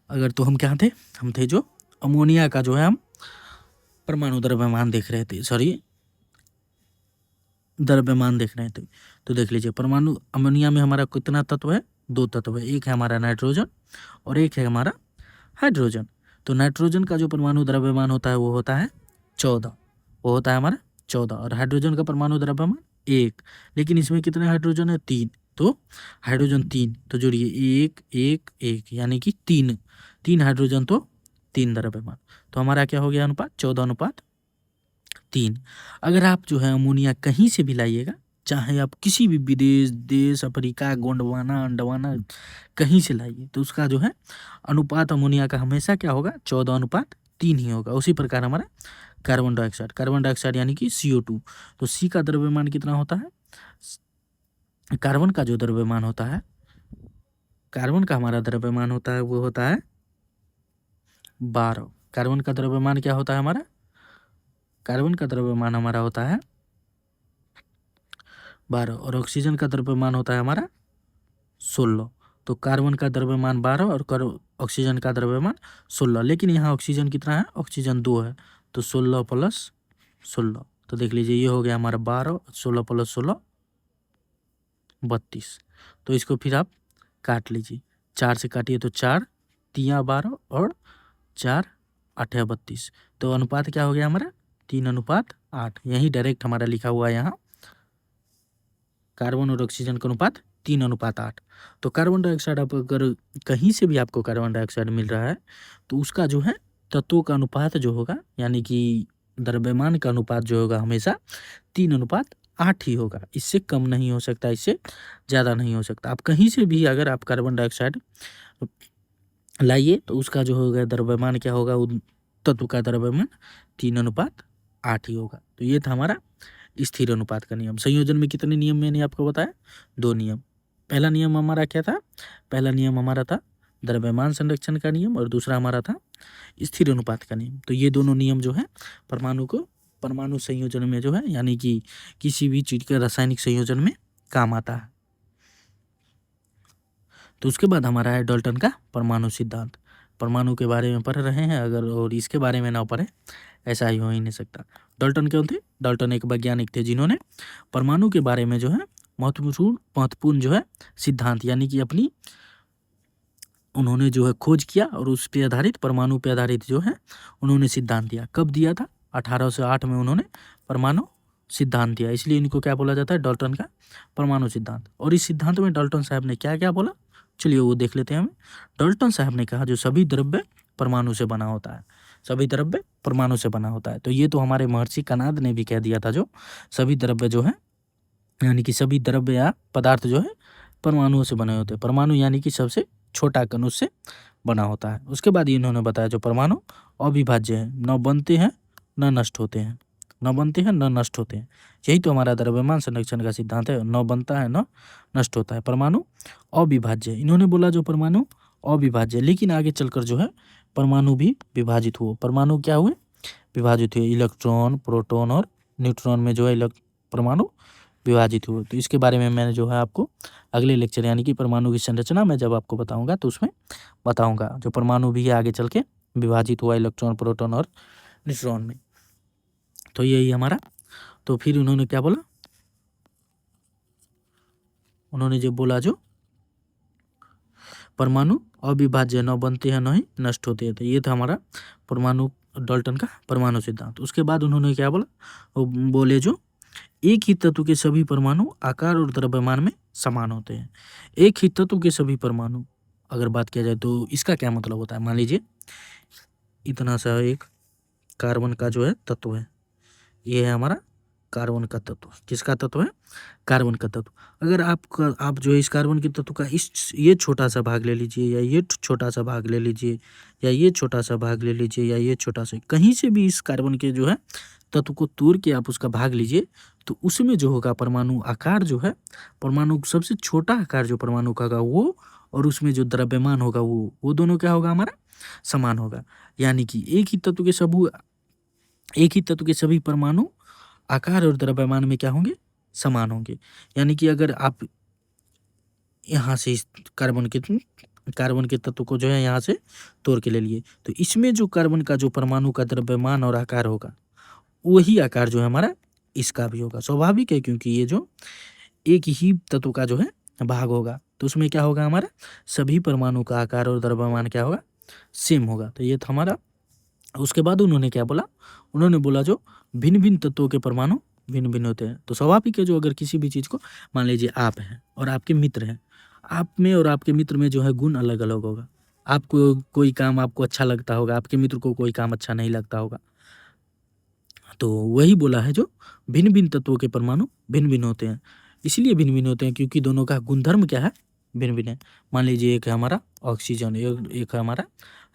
अगर, तो हम क्या थे, हम थे जो अमोनिया का जो है हम परमाणु द्रव्यमान देख रहे थे, द्रव्यमान देख रहे थे। तो देख लीजिए परमाणु अमोनिया में हमारा कितना तत्व है, 2 तत्व है, एक है हमारा नाइट्रोजन और एक है हमारा हाइड्रोजन। तो नाइट्रोजन का जो परमाणु द्रव्यमान होता है वो होता है 14, वो होता है हमारा 14, और हाइड्रोजन का परमाणु द्रव्यमान 1, लेकिन इसमें कितने हाइड्रोजन है 3, तो हाइड्रोजन 3, तो जोड़िए 1 1 1 यानी कि 3 हाइड्रोजन तो 3 द्रव्यमान, तो हमारा क्या हो गया अनुपात 14:3। अगर आप जो है अमोनिया कहीं से भी लाइएगा, चाहे आप किसी भी विदेश देश, अफ्रीका, गोंडवाना, अंडवाना, कहीं से लाइए, तो उसका जो है अनुपात अमोनिया का हमेशा क्या होगा 14:3 ही होगा। उसी प्रकार हमारा कार्बन डाइऑक्साइड यानी कि CO2, तो C का द्रव्यमान कितना होता है, कार्बन का जो द्रव्यमान होता है, कार्बन का हमारा द्रव्यमान होता है वो होता है 12। कार्बन का द्रव्यमान क्या होता है हमारा, कार्बन का द्रव्यमान हमारा होता है 12, और ऑक्सीजन का द्रव्यमान होता है हमारा 16। तो कार्बन का द्रव्यमान 12 और ऑक्सीजन का द्रव्यमान 16, लेकिन यहाँ ऑक्सीजन कितना है, ऑक्सीजन 2 है, तो 16 + 16, तो देख लीजिए ये हो गया हमारा 12, 16 + 16 32। तो इसको फिर आप काट लीजिए, 4 से काटिए तो 4 3 12 और 4 8 32, तो अनुपात क्या हो गया हमारा 3:8। यही डायरेक्ट हमारा लिखा हुआ है यहाँ, कार्बन और ऑक्सीजन का अनुपात 3:8। तो कार्बन डाइऑक्साइड आप अगर कहीं से भी आपको कार्बन डाइऑक्साइड मिल रहा है तो उसका जो है तत्वों का अनुपात जो होगा, यानी कि द्रव्यमान का अनुपात जो होगा हमेशा 3:8 ही होगा। इससे कम नहीं हो सकता, इससे ज़्यादा नहीं हो सकता। आप कहीं से भी अगर आप कार्बन डाइऑक्साइड लाइए तो उसका जो होगा द्रव्यमान क्या होगा, तत्व का द्रव्यमान 3:8 ही होगा। तो ये था हमारा स्थिर अनुपात का नियम। संयोजन में कितने नियम मैंने आपको बताया? 2 नियम। पहला नियम हमारा क्या था? पहला नियम हमारा था द्रव्यमान संरक्षण का नियम और दूसरा हमारा था स्थिर अनुपात का नियम। तो ये दोनों नियम जो है परमाणु संयोजन में जो है, यानी कि किसी भी चीज के रासायनिक संयोजन में काम आता है। तो उसके बाद हमारा है डाल्टन का परमाणु सिद्धांत। परमाणु के बारे में पढ़ रहे हैं अगर और इसके बारे में ना पढ़े ऐसा ही हो ही नहीं सकता। डाल्टन कौन थे? डाल्टन एक वैज्ञानिक थे जिन्होंने परमाणु के बारे में जो है महत्वपूर्ण जो है सिद्धांत, यानी कि अपनी उन्होंने जो है खोज किया और उस पे आधारित परमाणु पे आधारित जो है उन्होंने सिद्धांत दिया। कब दिया था? 1808 में उन्होंने परमाणु सिद्धांत दिया, इसलिए इनको क्या बोला जाता है? डाल्टन का परमाणु सिद्धांत। और इस सिद्धांत में डाल्टन साहब ने क्या क्या बोला, चलिए वो देख लेते हैं हमें। डाल्टन साहब ने कहा जो सभी द्रव्य परमाणु से बना होता है, सभी द्रव्य परमाणु से बना होता है। तो ये तो हमारे महर्षि कणाद ने भी कह दिया था, जो सभी द्रव्य जो है यानी कि सभी द्रव्य या पदार्थ जो है परमाणुओं से बने होते हैं। परमाणु यानी कि सबसे छोटा कण उससे बना होता है। उसके बाद इन्होंने बताया जो परमाणु अविभाज्य है, न बनते हैं न नष्ट होते हैं, न बनते हैं न नष्ट होते हैं। यही तो हमारा द्रव्यमान संरक्षण का सिद्धांत है, न बनता है न नष्ट होता है। परमाणु अविभाज्य है, इन्होंने बोला जो परमाणु अविभाज्य, लेकिन आगे चलकर जो है परमाणु भी विभाजित हुए। परमाणु क्या हुए? विभाजित हुए। इलेक्ट्रॉन, प्रोटॉन और न्यूट्रॉन में जो है परमाणु विभाजित हुए। तो इसके बारे में मैंने जो है आपको अगले लेक्चर यानी कि परमाणु की संरचना में जब आपको बताऊंगा तो उसमें बताऊंगा जो परमाणु भी है आगे चल के विभाजित हुआ इलेक्ट्रॉन, प्रोटॉन और न्यूट्रॉन में। तो यही हमारा, तो फिर उन्होंने क्या बोला, उन्होंने जब बोला जो परमाणु अविभाज्य, न बनते हैं न ही नष्ट होते हैं। तो ये था हमारा परमाणु डाल्टन का परमाणु सिद्धांत। उसके बाद उन्होंने क्या बोला, वो बोले जो एक ही तत्व के सभी परमाणु आकार और द्रव्यमान में समान होते हैं। एक ही तत्व के सभी परमाणु अगर बात किया जाए तो इसका क्या मतलब होता है? मान लीजिए इतना सा एक कार्बन का जो है तत्व है, ये है हमारा कार्बन का तत्व। किसका तत्व है? कार्बन का तत्व। अगर आप जो है इस कार्बन के तत्व का ये छोटा सा भाग ले लीजिए, या ये छोटा सा भाग ले लीजिए, या ये छोटा सा भाग ले लीजिए, या ये छोटा सा, कहीं से भी इस कार्बन के जो है तत्व को तोड़ के आप उसका भाग लीजिए तो उसमें जो होगा परमाणु आकार जो है, परमाणु सबसे छोटा आकार जो परमाणु का होगा वो, और उसमें जो द्रव्यमान होगा वो दोनों क्या होगा हमारा? समान होगा। यानी कि एक ही तत्व के सभी परमाणु आकार और द्रव्यमान में क्या होंगे? समान होंगे। यानी कि अगर आप यहाँ से इस कार्बन के तत्व को जो है यहाँ से तोड़ के ले लिए तो इसमें जो कार्बन का जो परमाणु का द्रव्यमान और आकार होगा वही आकार जो है हमारा इसका भी होगा। स्वाभाविक है, क्योंकि ये जो एक ही तत्व का जो है भाग होगा तो उसमें क्या होगा हमारा? सभी परमाणु का आकार और द्रव्यमान क्या होगा? सेम होगा। तो ये था हमारा। उसके बाद उन्होंने क्या बोला? उन्होंने बोला जो भिन्न भिन्न तत्वों के परमाणु भिन्न भिन्न होते हैं। तो स्वाभाविक है जो अगर किसी भी चीज़ को, मान लीजिए आप हैं और आपके मित्र हैं, आप में और आपके मित्र में जो है गुण अलग अलग होगा। आपको कोई काम आपको अच्छा लगता होगा, आपके मित्र को कोई काम अच्छा नहीं लगता होगा। तो वही बोला है जो भिन्न भिन्न तत्वों के परमाणु भिन्न भिन्न होते हैं। इसलिए भिन्न भिन्न होते हैं क्योंकि दोनों का गुणधर्म क्या है? भिन्न भिन्न है। मान लीजिए एक है हमारा ऑक्सीजन, एक है हमारा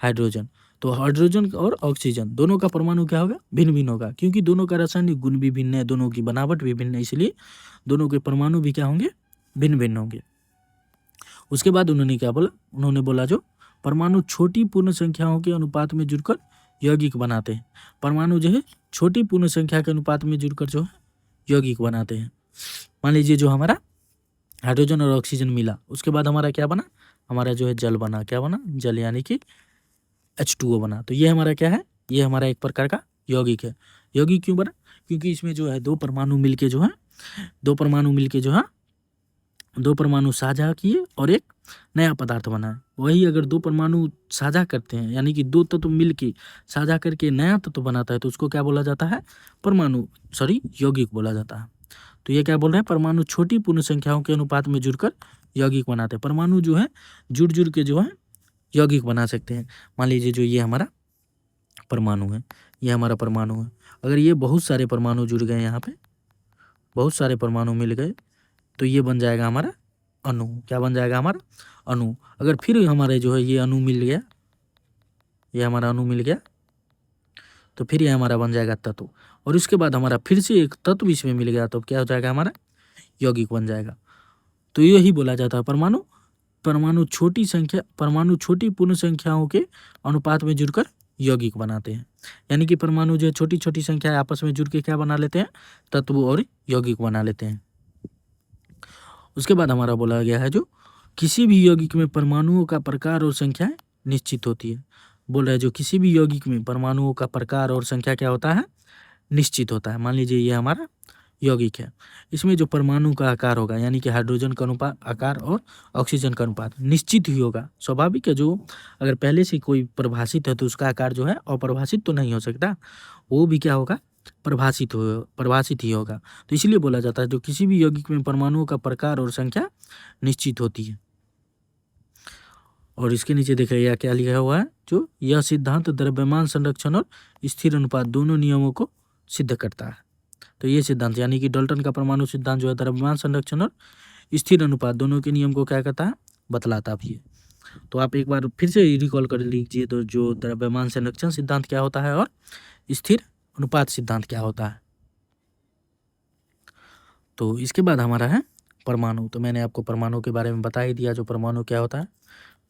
हाइड्रोजन। तो हाइड्रोजन और ऑक्सीजन दोनों का परमाणु क्या होगा? भिन्न भिन्न होगा, क्योंकि दोनों का रासायनिक गुण भी भिन्न है, दोनों की बनावट भी भिन्न है, इसलिए दोनों के परमाणु भी क्या होंगे? भिन्न भिन्न होंगे। उसके बाद उन्होंने क्या बोला? उन्होंने बोला जो परमाणु छोटी पूर्ण संख्याओं के अनुपात में जुड़कर यौगिक बनाते हैं। परमाणु जो है छोटी पूर्ण संख्या के अनुपात में जुड़कर जो है यौगिक बनाते हैं। मान लीजिए जो हमारा हाइड्रोजन और ऑक्सीजन मिला, उसके बाद हमारा क्या बना? हमारा जो है जल बना। क्या बना? जल, यानी कि H2O बना। तो ये हमारा क्या है? ये हमारा एक प्रकार का यौगिक है। यौगिक क्यों बना? क्योंकि इसमें जो है दो परमाणु मिलके जो है दो परमाणु साझा किए और एक नया पदार्थ बनाए। वही अगर दो परमाणु साझा करते हैं यानी कि दो तत्व मिलके साझा करके नया तत्व बनाता है तो उसको क्या बोला जाता है? यौगिक बोला जाता है। तो ये क्या बोल रहे हैं? परमाणु छोटी पूर्ण संख्याओं के अनुपात में जुड़कर यौगिक बनाते हैं। परमाणु जो है जुड़ के जो है यौगिक बना सकते हैं। मान लीजिए जो ये हमारा परमाणु है, ये हमारा परमाणु है। अगर ये बहुत सारे परमाणु जुड़ गए, यहाँ पे बहुत सारे परमाणु मिल गए तो ये बन जाएगा हमारा अणु। क्या बन जाएगा? हमारा अणु। अगर फिर हमारे जो है ये अणु मिल गया, ये हमारा अणु मिल गया तो फिर ये हमारा बन जाएगा तत्व। और इसके बाद हमारा फिर से एक तत्व इसमें मिल गया तो क्या हो जाएगा? हमारा यौगिक बन जाएगा। तो यही बोला जाता है परमाणु छोटी पूर्ण संख्याओं के अनुपात में जुड़कर यौगिक बनाते हैं। यानी कि परमाणु जो छोटी छोटी संख्याएं आपस में जुड़ के क्या बना लेते हैं? तत्व और यौगिक बना लेते हैं। उसके बाद हमारा बोला गया है जो किसी भी यौगिक में परमाणुओं का प्रकार और संख्या निश्चित होती है। बोल रहा है जो किसी भी यौगिक में परमाणुओं का प्रकार और संख्या क्या होता है? निश्चित होता है। मान लीजिए ये हमारा यौगिक है, इसमें जो परमाणु का आकार होगा यानी कि हाइड्रोजन का अनुपात आकार और ऑक्सीजन का अनुपात निश्चित ही होगा। स्वाभाविक है, जो अगर पहले से कोई परिभाषित है तो उसका आकार जो है अपरिभाषित तो नहीं हो सकता, वो भी क्या होगा? परिभाषित ही होगा। तो इसलिए बोला जाता है जो किसी भी यौगिक में परमाणुओं का प्रकार और संख्या निश्चित होती है। और इसके नीचे देखिए क्या लिखा हुआ है, जो यह सिद्धांत द्रव्यमान संरक्षण और स्थिर अनुपात दोनों नियमों को सिद्ध करता है। तो ये सिद्धांत यानी कि डाल्टन का परमाणु सिद्धांत जो है द्रव्यमान संरक्षण और स्थिर अनुपात दोनों के नियम को क्या कहता है? बतलाता भी है। तो आप एक बार फिर से रिकॉल कर लीजिए तो जो द्रव्यमान संरक्षण सिद्धांत क्या होता है और स्थिर अनुपात सिद्धांत क्या होता है। तो इसके बाद हमारा है परमाणु। तो मैंने आपको परमाणु के बारे में बता ही दिया। जो परमाणु क्या होता है?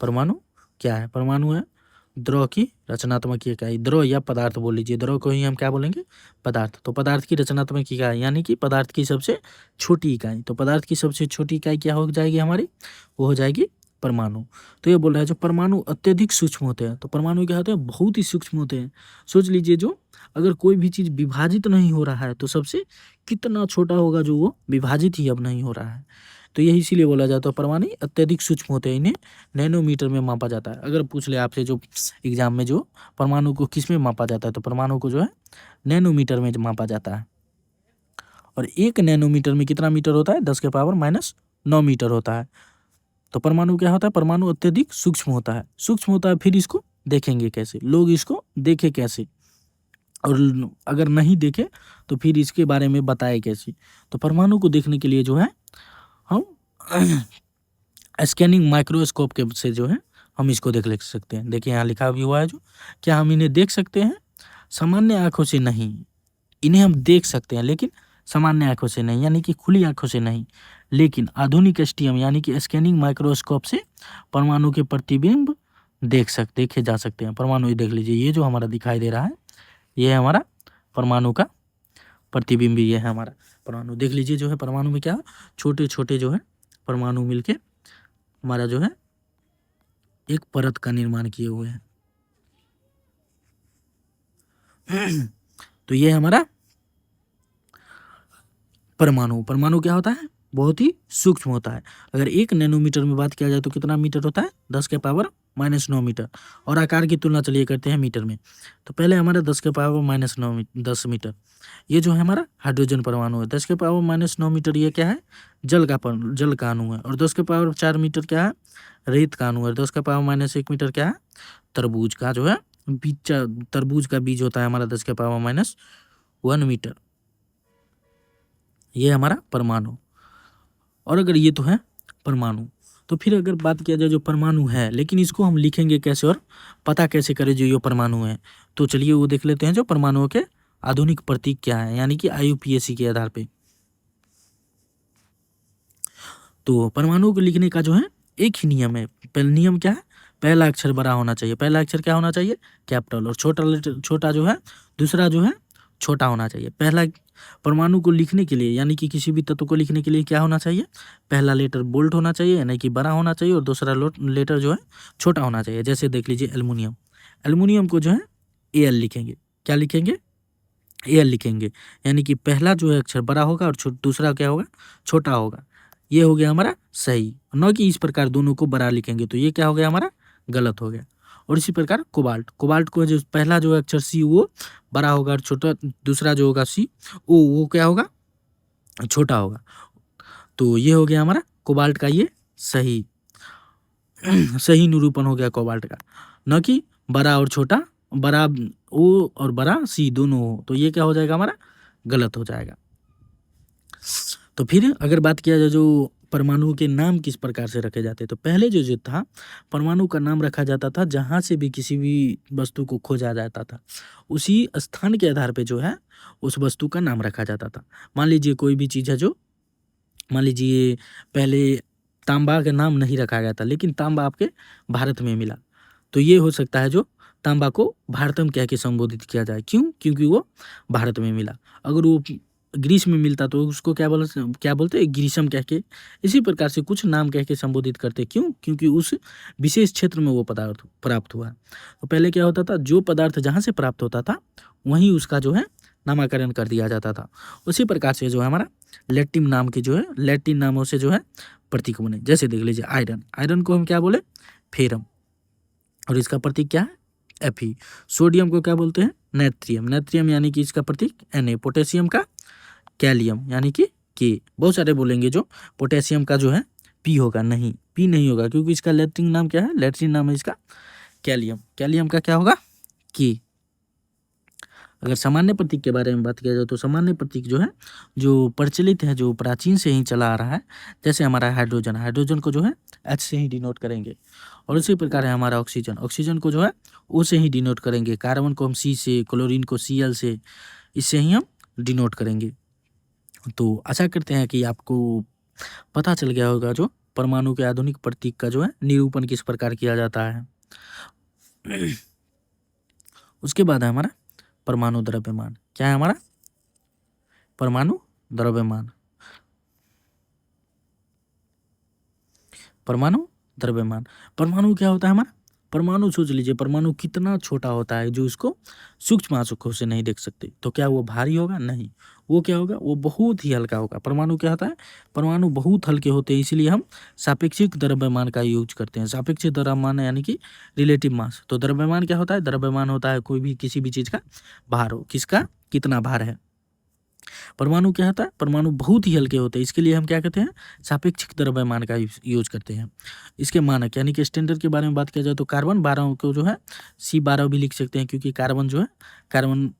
परमाणु क्या है? परमाणु है द्रव की रचनात्मक इकाई। द्रव या पदार्थ बोल लीजिए, द्रव को ही हम क्या बोलेंगे? पदार्थ। तो पदार्थ की रचनात्मक इकाई यानी कि पदार्थ की सबसे छोटी इकाई। तो पदार्थ की सबसे छोटी इकाई क्या हो जाएगी हमारी? वो हो जाएगी परमाणु। तो ये बोल रहा है जो परमाणु अत्यधिक सूक्ष्म होते हैं। तो परमाणु क्या होते हैं? बहुत ही सूक्ष्म होते हैं। सोच लीजिए जो अगर कोई भी चीज़ विभाजित नहीं हो रहा है तो सबसे कितना छोटा होगा जो वो विभाजित ही अब नहीं हो रहा है। तो यही इसीलिए बोला जाता है परमाणु अत्यधिक सूक्ष्म होते हैं, इन्हें नैनोमीटर में मापा जाता है। अगर पूछ ले आपसे जो एग्जाम में जो परमाणु को किस में मापा जाता है तो परमाणु को जो है नैनोमीटर में मापा जाता है। और एक नैनोमीटर में कितना मीटर होता है? 10⁻⁹ मीटर होता है। तो परमाणु क्या होता है? परमाणु अत्यधिक सूक्ष्म होता है। सूक्ष्म होता है, फिर इसको देखेंगे कैसे? लोग इसको देखे कैसे? और अगर नहीं देखे तो फिर इसके बारे में बताए कैसे? तो परमाणु को देखने के लिए जो है हम स्कैनिंग माइक्रोस्कोप के से जो है हम इसको देख सकते हैं। देखिए यहाँ लिखा भी हुआ है जो क्या हम इन्हें देख सकते हैं? सामान्य आंखों से नहीं। इन्हें हम देख सकते हैं लेकिन सामान्य आंखों से नहीं, यानी कि खुली आंखों से नहीं। लेकिन आधुनिक एसटीएम यानी कि स्कैनिंग माइक्रोस्कोप से परमाणु के प्रतिबिंब देखे जा सकते हैं। परमाणु देख लीजिए, ये जो हमारा दिखाई दे रहा है ये है हमारा परमाणु का प्रतिबिंब। ये है हमारा परमाणु। देख लीजिए जो है परमाणु में क्या छोटे छोटे जो है परमाणु मिलके हमारा जो है एक परत का निर्माण किए हुए हैं। तो ये हमारा परमाणु क्या होता है? बहुत ही सूक्ष्म होता है। अगर 1 नैनोमीटर में बात किया जाए तो कितना मीटर होता है? 10⁻⁹ मीटर। और आकार की तुलना चलिए करते हैं मीटर में। तो पहले हमारा 10⁻⁻10 मीटर। ये जो है हमारा हाइड्रोजन परमाणु है। 10⁻⁻9 मीटर ये क्या है? जल का अणु है। और 10⁻4 मीटर क्या है? रेत का अणु है। 10⁻1 मीटर क्या है? तरबूज का जो है तरबूज का बीज होता है हमारा 10⁻1 मीटर। ये हमारा परमाणु। और अगर ये तो है परमाणु, तो फिर अगर बात किया जाए जो परमाणु है, लेकिन इसको हम लिखेंगे कैसे और पता कैसे करें जो ये परमाणु है? तो चलिए वो देख लेते हैं जो परमाणुओं के आधुनिक प्रतीक क्या है, यानी कि IUPAC के आधार पे। तो परमाणु को लिखने का जो है एक ही नियम है। पहला नियम क्या है? पहला अक्षर बड़ा होना चाहिए। पहला अक्षर क्या होना चाहिए? कैपिटल। और छोटा जो है दूसरा जो है छोटा होना चाहिए। पहला परमाणु को लिखने के लिए यानी कि किसी भी तत्व को लिखने के लिए क्या होना चाहिए? पहला लेटर बोल्ड होना चाहिए यानी कि बड़ा होना चाहिए, और दूसरा लेटर जो है छोटा होना चाहिए। जैसे देख लीजिए एल्युमिनियम को जो है AL लिखेंगे। क्या लिखेंगे? AL लिखेंगे। यानी कि पहला जो है अक्षर बड़ा होगा और दूसरा क्या होगा? छोटा होगा। ये हो गया हमारा सही, न कि इस प्रकार दोनों को बड़ा लिखेंगे, तो ये क्या हो गया हमारा गलत हो गया। और इसी प्रकार कोबाल्ट, कोबाल्ट को जो पहला जो अक्षर सी वो बड़ा होगा और छोटा, दूसरा जो होगा सी वो क्या होगा छोटा होगा। तो ये हो गया हमारा कोबाल्ट का ये सही सही निरूपण हो गया कोबाल्ट का, न कि बड़ा और छोटा, बड़ा ओ और बड़ा सी दोनों हो, तो ये क्या हो जाएगा हमारा गलत हो जाएगा। तो फिर अगर बात किया जाए जो परमाणु के नाम किस प्रकार से रखे जाते हैं, तो पहले जो था परमाणु का नाम रखा जाता था जहाँ से भी किसी भी वस्तु को खोजा जाता था, उसी स्थान के आधार पे जो है उस वस्तु का नाम रखा जाता था। मान लीजिए कोई भी चीज़ है जो, मान लीजिए पहले तांबा का नाम नहीं रखा गया था, लेकिन तांबा आपके भारत में मिला, तो ये हो सकता है जो तांबा को भारतम कह के संबोधित किया जाए। क्यों? क्योंकि वो भारत में मिला। अगर वो ग्रीस में मिलता तो उसको क्या बोलते ग्रीसम कह के, इसी प्रकार से कुछ नाम कह के संबोधित करते। क्यों? क्योंकि उस विशेष क्षेत्र में वो पदार्थ प्राप्त हुआ। तो पहले क्या होता था, जो पदार्थ जहाँ से प्राप्त होता था वहीं उसका जो है नामकरण कर दिया जाता था। उसी प्रकार से जो है हमारा लैटिन नाम के जो है, लैटिन नामों से जो है प्रतीक बने। जैसे देख लीजिए आयरन, आयरन को हम क्या बोले फेरम, और इसका प्रतीक क्या है Fe। सोडियम को क्या बोलते हैं नेट्रियम, नेट्रियम यानी कि इसका प्रतीक Na। पोटेशियम का कैलियम यानी कि K। बहुत सारे बोलेंगे जो पोटेशियम का जो है P होगा, नहीं P नहीं होगा, क्योंकि इसका लैटिन नाम क्या है, लैटिन नाम है इसका कैलियम, कैलियम का क्या होगा K। अगर सामान्य प्रतीक के बारे में बात किया जाए तो सामान्य प्रतीक जो है जो प्रचलित है, जो प्राचीन से ही चला आ रहा है, जैसे हमारा हाइड्रोजन, हाइड्रोजन को जो है H से ही डिनोट करेंगे। और उसी प्रकार है हमारा ऑक्सीजन, ऑक्सीजन को जो है O से ही डिनोट करेंगे। कार्बन को हम C से, क्लोरीन को Cl से, इससे ही हम डिनोट करेंगे। तो आशा करते हैं कि आपको पता चल गया होगा जो परमाणु के आधुनिक प्रतीक का जो है निरूपण किस प्रकार किया जाता है। उसके बाद है हमारा परमाणु द्रव्यमान। क्या है हमारा परमाणु द्रव्यमान, परमाणु द्रव्यमान। परमाणु क्या होता है हमारा, परमाणु सोच लीजिए परमाणु कितना छोटा होता है जो इसको सूक्ष्म आंखों से नहीं देख सकते। तो क्या वो भारी होगा? नहीं, वो क्या होगा, वो बहुत ही हल्का होगा। परमाणु क्या होता है, परमाणु बहुत हल्के होते हैं, इसलिए हम सापेक्षिक द्रव्यमान का यूज करते हैं। सापेक्षिक द्रव्यमान यानी कि रिलेटिव मास। तो द्रव्यमान क्या होता है, द्रव्यमान होता है कोई भी किसी भी चीज का भार हो, किसका कितना भार है। परमाणु क्या होता है, परमाणु बहुत ही हल्के होते हैं, इसके लिए हम क्या कहते हैं सापेक्षिक द्रव्यमान का यूज करते हैं। इसके मानक यानी कि स्टैंडर्ड के बारे में बात किया जाए तो कार्बन 12 को जो है C12 भी लिख सकते हैं, क्योंकि कार्बन जो है कार्बन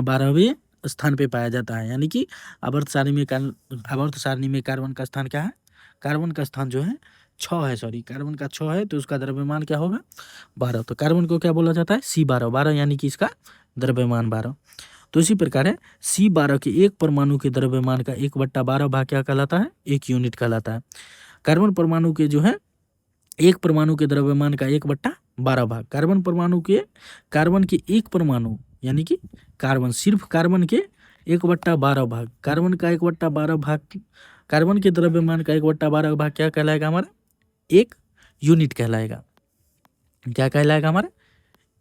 12वें स्थान पे पाया जाता है। यानी कि आवर्त सारणी में कार्बन का स्थान क्या है, कार्बन का स्थान जो है 6 है, सॉरी कार्बन का 6 है, तो उसका द्रव्यमान क्या होगा 12। तो कार्बन को क्या बोला जाता है C12, 12 यानी कि इसका द्रव्यमान 12। तो इसी प्रकार है C12 के एक परमाणु के द्रव्यमान का 1/12 भाग क्या कहलाता है, 1 यूनिट कहलाता है। कार्बन परमाणु के जो है एक परमाणु के द्रव्यमान का 1/12 भाग, कार्बन के एक परमाणु यानी कि कार्बन, सिर्फ कार्बन के 1/12 भाग, कार्बन का 1/12 भाग, कार्बन के द्रव्यमान का 1/12 भाग क्या कहलाएगा हमारा 1 यूनिट कहलाएगा। क्या कहलाएगा हमारा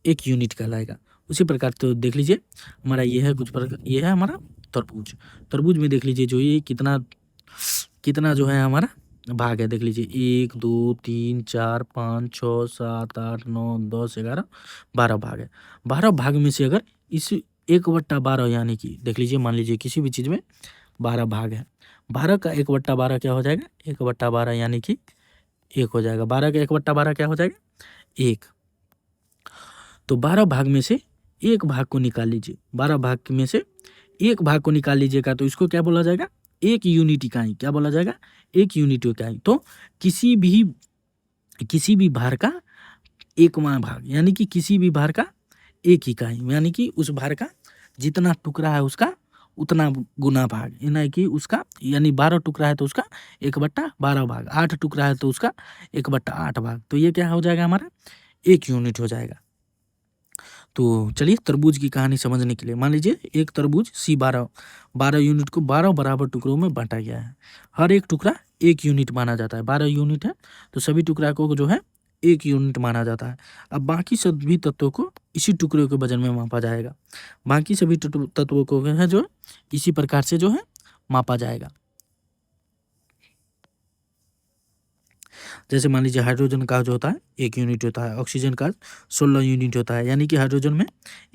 1 यूनिट कहलाएगा। उसी प्रकार तो देख लीजिए हमारा ये है कुछ प्रकार, ये है हमारा तरबूज। तरबूज में देख लीजिए जो ये कितना जो है हमारा भाग है, देख लीजिए 1 2 3 4 5 6 7 8 9 10 11 12 भाग है। 12 भाग में से अगर इस 1/12 यानी कि देख लीजिए मान लीजिए किसी भी चीज़ में 12 भाग है, 12 का 1/12 क्या हो जाएगा 1/12 यानी कि 1 हो जाएगा। 12 का 1/12 क्या हो जाएगा 1। तो 12 भाग में से एक भाग को निकाल लीजिए, 12 भाग में से एक भाग को निकाल लीजिएगा तो इसको क्या बोला जाएगा 1 यूनिट इकाई। क्या बोला जाएगा 1 यूनिट इकाई। तो किसी भी भार का 1वां भाग यानी कि किसी भी भार का 1 इकाई, यानी कि उस भार का जितना टुकड़ा है उसका उतना गुना भाग, यानी कि उसका यानी 12 टुकड़ा है तो उसका 1/12 भाग, 8 टुकड़ा है तो उसका 1/8 भाग। तो ये क्या हो जाएगा हमारा 1 यूनिट हो जाएगा। तो चलिए तरबूज की कहानी समझने के लिए मान लीजिए एक तरबूज C12 यूनिट को 12 बराबर टुकड़ों में बांटा गया है। हर एक टुकड़ा 1 यूनिट माना जाता है। 12 यूनिट है तो सभी टुकड़ा को जो है 1 यूनिट माना जाता है। अब बाकी सभी तत्वों को इसी टुकड़े के वजन में मापा जाएगा। बाकी सभी तत्वों को है जो इसी प्रकार से जो है मापा जाएगा। जैसे मान लीजिए हाइड्रोजन का जो होता है 1 यूनिट होता है, ऑक्सीजन का 16 यूनिट होता है, यानी कि हाइड्रोजन में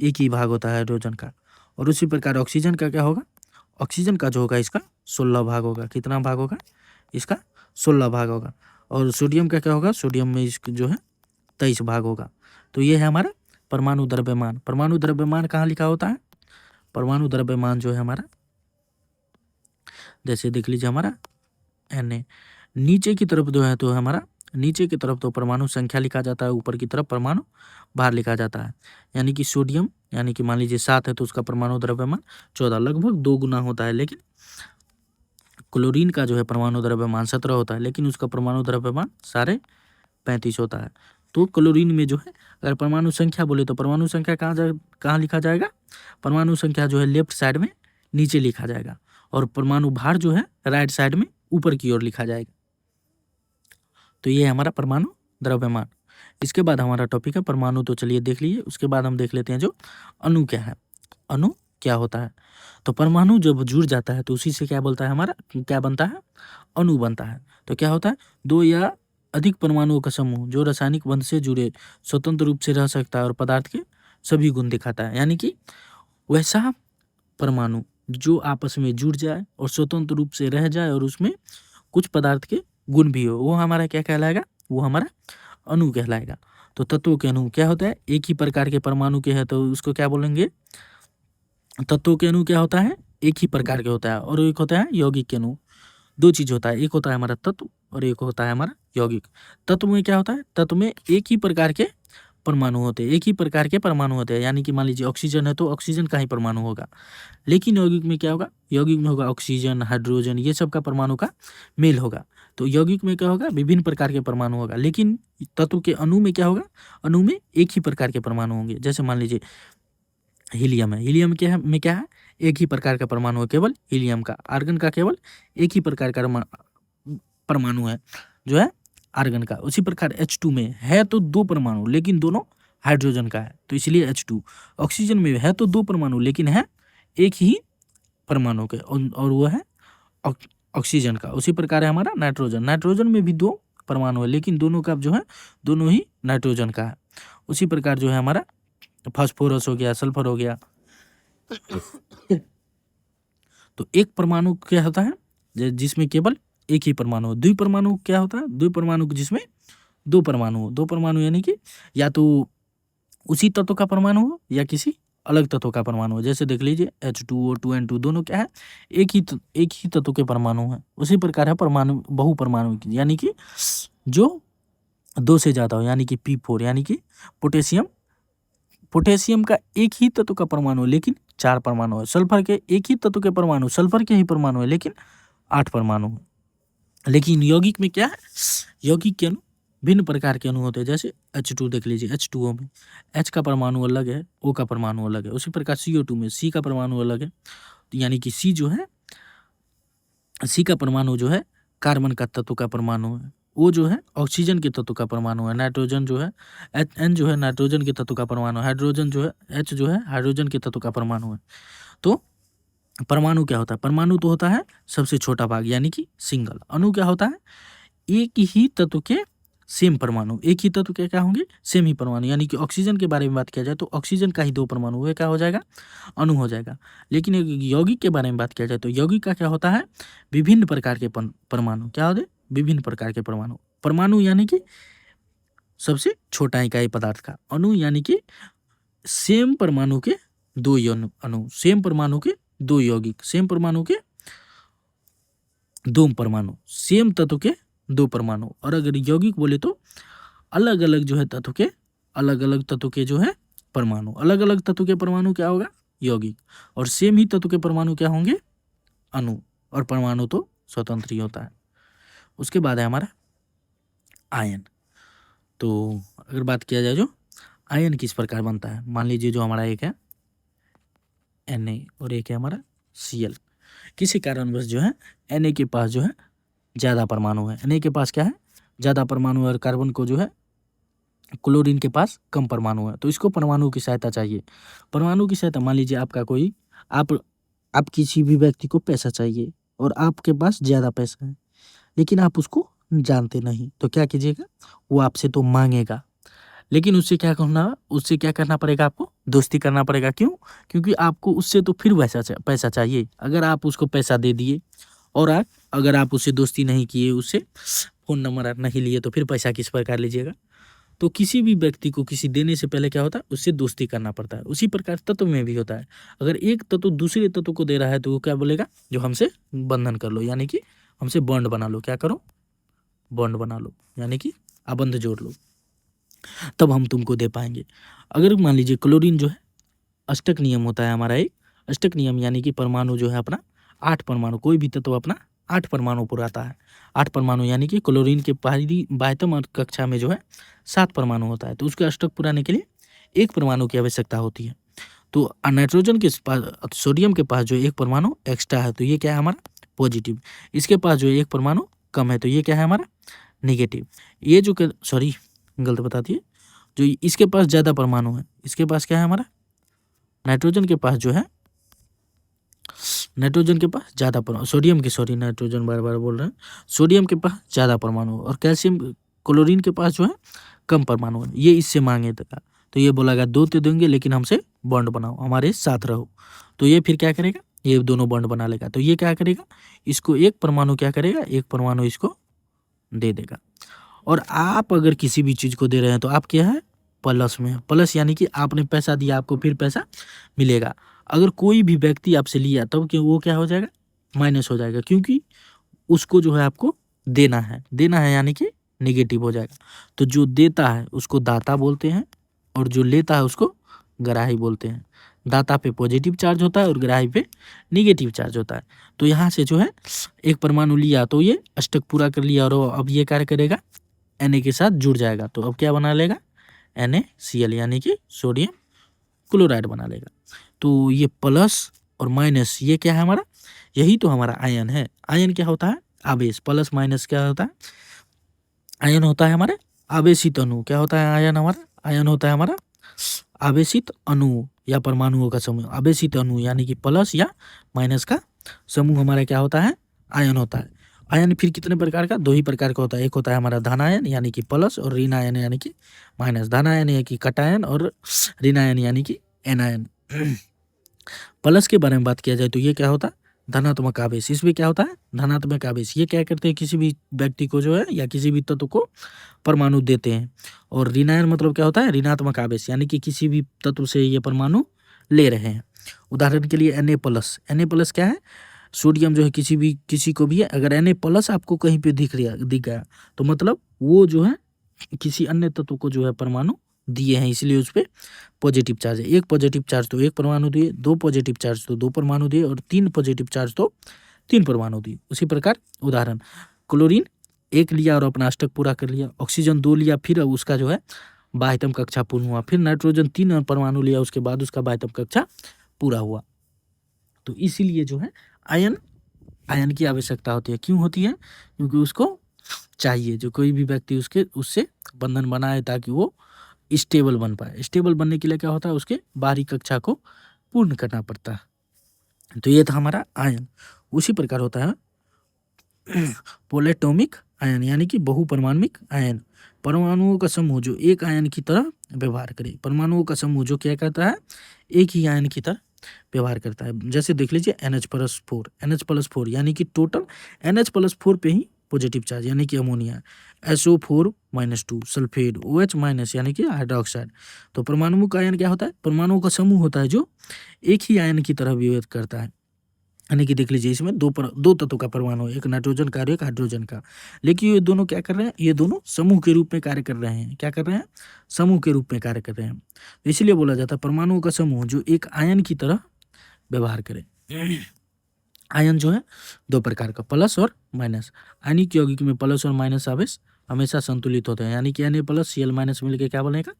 1 ही भाग होता है हाइड्रोजन का। और उसी प्रकार ऑक्सीजन का क्या होगा, ऑक्सीजन का जो होगा इसका 16 भाग होगा। कितना भाग होगा इसका, 16 भाग होगा। और सोडियम का क्या होगा, सोडियम में इसका जो है 23 भाग होगा। तो ये है हमारा परमाणु द्रव्यमान। परमाणु द्रव्यमान कहाँ लिखा होता है, परमाणु द्रव्यमान जो है हमारा, जैसे देख लीजिए हमारा Na, नीचे की तरफ जो है तो हमारा, नीचे की तरफ तो परमाणु संख्या लिखा जाता है, ऊपर की तरफ परमाणु भार लिखा जाता है। यानी कि सोडियम, यानी कि मान लीजिए 7 है तो उसका परमाणु द्रव्यमान 14, लगभग 2 गुना होता है। लेकिन क्लोरीन का जो है परमाणु द्रव्यमान 17 होता है, लेकिन उसका परमाणु द्रव्यमान 35.5 होता है। तो क्लोरीन में जो है अगर परमाणु संख्या बोले तो परमाणु संख्या कहाँ लिखा जाएगा, परमाणु संख्या जो है लेफ्ट साइड में नीचे लिखा जाएगा, और परमाणु भार जो है राइट साइड में ऊपर की ओर लिखा जाएगा। तो ये है हमारा परमाणु द्रव्यमान। इसके बाद हमारा टॉपिक है परमाणु, तो चलिए देख लीजिए। उसके बाद हम देख लेते हैं जो अणु क्या है, अणु क्या होता है। तो परमाणु जब जुड़ जाता है तो उसी से क्या बोलता है हमारा, क्या बनता है, अणु बनता है। तो क्या होता है, 2 या अधिक परमाणुओं का समूह जो रासायनिक बंध से जुड़े स्वतंत्र रूप से रह सकता है और पदार्थ के सभी गुण दिखाता है। यानी कि वैसा परमाणु जो आपस में जुड़ जाए और स्वतंत्र रूप से रह जाए और उसमें कुछ पदार्थ के गुण भी हो, वो हमारा क्या कहलाएगा, वो हमारा अणु कहलाएगा। तो तत्वों के अणु क्या होता है, एक ही प्रकार के परमाणु के हैं तो उसको क्या बोलेंगे, तत्वों के अणु क्या होता है, एक ही प्रकार के होता है। और एक होता है यौगिक के अणु। 2 चीज होता है, एक होता है हमारा तत्व और एक होता है हमारा यौगिक। तत्व में क्या होता है, तत्व में एक ही प्रकार के परमाणु होते हैं, एक ही प्रकार के परमाणु होते हैं। यानी कि मान लीजिए ऑक्सीजन है तो ऑक्सीजन का ही परमाणु होगा। लेकिन यौगिक में क्या होगा, यौगिक में होगा ऑक्सीजन, हाइड्रोजन, ये सब का परमाणु का मेल होगा। तो यौगिक में क्या होगा, विभिन्न प्रकार के परमाणु होगा। लेकिन तत्व के अणु में क्या होगा, अणु में एक ही प्रकार के परमाणु होंगे। जैसे मान लीजिए हीलियम है, हीलियम क्या है, में क्या है, एक ही प्रकार का परमाणु है केवल हीलियम का। आर्गन का केवल एक ही प्रकार का परमाणु है जो है आर्गन का। उसी प्रकार H2 में है तो 2 परमाणु लेकिन दोनों हाइड्रोजन का है, तो इसलिए H2। ऑक्सीजन में है तो 2 परमाणु लेकिन है एक ही परमाणु के, और वो है ऑक्सीजन का। उसी प्रकार है हमारा नाइट्रोजन, नाइट्रोजन में भी 2 परमाणु है लेकिन दोनों का जो है दोनों ही नाइट्रोजन का है। उसी प्रकार जो है हमारा फास्फोरस हो गया, सल्फर हो गया। तो एक परमाणु क्या होता है जिसमें केवल एक ही परमाणु हो। द्विपरमाणु क्या होता है, द्विपरमाणु जिसमें 2 परमाणु हो। 2 परमाणु यानी कि या तो उसी तत्व का परमाणु हो या किसी अलग तत्व का परमाणु हो। जैसे देख लीजिए H2O 2N2 दोनों क्या है, एक ही तत्व के परमाणु है। उसी प्रकार है परमाणु, बहुपरमाणु यानी कि जो 2 से ज्यादा हो, यानी कि P4, यानी कि पोटेशियम, पोटेशियम का एक ही तत्व का परमाणु लेकिन 4 परमाणु है। सल्फर के एक ही तत्व के परमाणु, सल्फर के ही परमाणु है लेकिन 8 परमाणु है। लेकिन यौगिक में क्या है, यौगिक के अणु भिन्न प्रकार के अणु होते हैं। जैसे H2 देख लीजिए, H2O में H का परमाणु अलग है, O का परमाणु अलग है। उसी प्रकार CO2 में C का परमाणु अलग है, यानी कि C जो है, C का परमाणु जो है कार्बन का तत्व का परमाणु है। O जो है ऑक्सीजन के तत्व का परमाणु है। नाइट्रोजन जो है N जो है नाइट्रोजन के तत्व का परमाणु है। हाइड्रोजन जो है H जो है हाइड्रोजन के तत्व का परमाणु है। तो परमाणु क्या होता है, परमाणु तो होता है सबसे छोटा भाग यानी कि सिंगल। अणु क्या होता है, एक ही तत्व के सेम परमाणु, एक ही तत्व के क्या होंगे, सेम ही परमाणु। यानी कि ऑक्सीजन के बारे में बात किया जाए तो ऑक्सीजन का ही 2 परमाणु हुए, क्या हो जाएगा, अणु हो जाएगा। लेकिन यौगिक के बारे में बात किया जाए तो यौगिक का क्या होता है, विभिन्न प्रकार के परमाणु। क्या होते, विभिन्न प्रकार के परमाणु। परमाणु यानी कि सबसे छोटा इकाई पदार्थ का। अणु यानी कि सेम परमाणु के 2 अणु, सेम परमाणु के 2 यौगिक, सेम परमाणु के 2 परमाणु, सेम तत्व के 2 परमाणु। और अगर यौगिक बोले तो अलग अलग जो है तत्व के, अलग अलग तत्व के जो है परमाणु, अलग अलग तत्व के परमाणु क्या होगा, यौगिक। और सेम ही तत्व के परमाणु क्या होंगे, अणु। और परमाणु तो स्वतंत्र ही होता है। उसके बाद है हमारा आयन। तो अगर बात किया जाए जो आयन किस प्रकार बनता है, मान लीजिए जो हमारा एक है Na और एक है हमारा Cl। किसी कारणवश जो है Na के पास जो है ज़्यादा परमाणु है, Na के पास क्या है, ज़्यादा परमाणु है, और कार्बन को जो है क्लोरीन के पास कम परमाणु है। तो इसको परमाणु की सहायता चाहिए। परमाणु की सहायता, मान लीजिए आपका कोई, आप किसी भी व्यक्ति को पैसा चाहिए और आपके पास ज़्यादा पैसा है लेकिन आप उसको जानते नहीं, तो क्या कीजिएगा, वो आपसे तो मांगेगा, लेकिन उससे क्या करना पड़ेगा आपको, दोस्ती करना पड़ेगा। क्यों? क्योंकि आपको उससे तो फिर पैसा चाहिए। अगर आप उसको पैसा दे दिए और अगर आप उससे दोस्ती नहीं किए, उससे फ़ोन नंबर आप नहीं लिए, तो फिर पैसा किस प्रकार लीजिएगा। तो किसी भी व्यक्ति को किसी देने से पहले क्या होता है, उससे दोस्ती करना पड़ता है। उसी प्रकार तत्व में भी होता है। अगर एक तत्व दूसरे तत्व को दे रहा है तो वो क्या बोलेगा, जो हमसे बंधन कर लो, यानी कि हमसे बॉन्ड बना लो। क्या करो, बॉन्ड बना लो, यानी कि आबंध जोड़ लो, तब हम तुमको दे पाएंगे। अगर मान लीजिए क्लोरीन जो है, अष्टक नियम होता है हमारा एक, अष्टक नियम यानी कि परमाणु जो है अपना 8 परमाणु, कोई भी तत्व अपना 8 परमाणु पर आता है। 8 परमाणु यानी कि क्लोरीन के पहली बाह्यतम और कक्षा में जो है 7 परमाणु होता है, तो उसके अष्टक पुराने के लिए 1 परमाणु की आवश्यकता होती है। तो नाइट्रोजन के पास, सोडियम के पास जो 1 परमाणु एक्स्ट्रा है, तो ये क्या है हमारा पॉजिटिव। इसके पास जो 1 परमाणु कम है, तो ये क्या है हमारा नेगेटिव। ये जो सॉरी गलत बता दिए, जो इसके पास ज़्यादा परमाणु है, इसके पास क्या है हमारा, नाइट्रोजन के पास जो है, नाइट्रोजन के पास ज़्यादा परमाणु, सोडियम के, सॉरी नाइट्रोजन बार बार बोल रहे हैं, सोडियम के पास ज़्यादा परमाणु और कैल्शियम क्लोरीन के पास जो है कम परमाणु है। ये इससे मांगे था, तो ये बोलागा 2 तो देंगे लेकिन हमसे बॉन्ड बनाओ, हमारे साथ रहो। तो ये फिर क्या करेगा, ये दोनों बॉन्ड बना लेगा। तो ये क्या करेगा, इसको 1 परमाणु क्या करेगा, 1 परमाणु इसको दे देगा। और आप अगर किसी भी चीज़ को दे रहे हैं तो आप क्या है, प्लस में है। प्लस यानी कि आपने पैसा दिया, आपको फिर पैसा मिलेगा। अगर कोई भी व्यक्ति आपसे लिया तब कि वो क्या हो जाएगा, माइनस हो जाएगा, क्योंकि उसको जो है आपको देना है यानी कि नेगेटिव हो जाएगा। तो जो देता है उसको दाता बोलते हैं और जो लेता है उसको ग्राही बोलते हैं। दाता पे पॉजिटिव चार्ज होता है और ग्राही पे नेगेटिव चार्ज होता है। तो यहाँ से जो है 1 परमाणु लिया तो ये अष्टक पूरा कर लिया और अब ये कार्य करेगा, Na के साथ जुड़ जाएगा। तो अब क्या बना लेगा, NaCl यानी कि सोडियम क्लोराइड बना लेगा। तो ये प्लस और माइनस ये क्या है हमारा, यही तो हमारा आयन है। आयन क्या होता है, आवेश। प्लस माइनस क्या होता है, आयन होता है हमारे आवेशित अणु। क्या होता है आयन हमारा, आयन होता है हमारा आवेशित अणु या परमाणुओं का समूह। आवेशित अणु यानी कि प्लस या माइनस का समूह हमारा क्या होता है, आयन होता है। आयन फिर कितने प्रकार का, 2 ही प्रकार का होता है। एक होता है हमारा धन आयन यानी कि प्लस और ऋण आयन यानी कि माइनस। धन आयन यानी कि कटायन और ऋण आयन यानी कि एनायन। प्लस के बारे में बात किया जाए तो ये क्या होता है, धनात्मक आवेश। इसमें क्या होता है, धनात्मक आवेश। ये क्या करते हैं, किसी भी व्यक्ति को जो है या किसी भी तत्व को परमाणु देते हैं। और ऋणायन मतलब क्या होता है, ऋणात्मक आवेश, यानी कि किसी भी तत्व से ये परमाणु ले रहे हैं। उदाहरण के लिए Na+ क्या है, सोडियम जो है किसी को भी है, अगर Na+ आपको कहीं पे दिख गया तो मतलब वो जो है किसी अन्य तत्व को जो है परमाणु दिए हैं, इसलिए उस पर पॉजिटिव चार्ज है। 1 पॉजिटिव चार्ज तो 1 परमाणु दिए, 2 पॉजिटिव चार्ज तो 2 परमाणु दिए और 3 पॉजिटिव चार्ज तो 3 परमाणु दिए। उसी प्रकार उदाहरण, क्लोरीन 1 लिया और अपना अष्टक पूरा कर लिया। ऑक्सीजन 2 लिया, फिर अब उसका जो है बाह्यतम कक्षा पूर्ण हुआ। फिर नाइट्रोजन 3 परमाणु लिया, उसके बाद उसका बाह्यतम कक्षा पूरा हुआ। तो इसीलिए जो है आयन की आवश्यकता होती है। क्यों होती है, क्योंकि उसको चाहिए, जो कोई भी व्यक्ति उससे बंधन बनाए ताकि वो स्टेबल बन पाए। स्टेबल बनने के लिए क्या होता है, उसके बाहरी कक्षा को पूर्ण करना पड़ता है। तो ये था हमारा आयन। उसी प्रकार होता है पोलेटोमिक आयन यानी कि बहुपरमाणुक आयन। परमाणुओं का समूह जो एक आयन की तरह व्यवहार करे। परमाणुओं का समूह जो क्या करता है, एक ही आयन की तरह व्यवहार करता है। जैसे देख लीजिए NH+4 यानी कि टोटल NH+4 पे ही पॉजिटिव चार्ज यानी कि अमोनिया। SO4-2 सल्फेट, OH- यानी कि हाइड्रोक्साइड। तो परमाणु का आयन क्या होता है, परमाणुओं का समूह होता है जो एक ही आयन की तरह व्यवहार करता है। यानी कि देख लीजिए इसमें दो तत्वों का परमाणु है, एक नाइट्रोजन का और एक हाइड्रोजन का। लेकिन ये दोनों क्या कर रहे हैं, ये दोनों समूह के रूप में कार्य कर रहे हैं। क्या कर रहे हैं, समूह के रूप में कार्य कर रहे हैं। तो इसलिए बोला जाता है परमाणुओं का समूह जो एक आयन की तरह व्यवहार करे। आयन जो है 2 प्रकार का, प्लस और माइनस। आयनिक यौगिक में प्लस और माइनस आवेश हमेशा संतुलित होते हैं, यानी कि Na+Cl- मिलकर क्या बनेगा,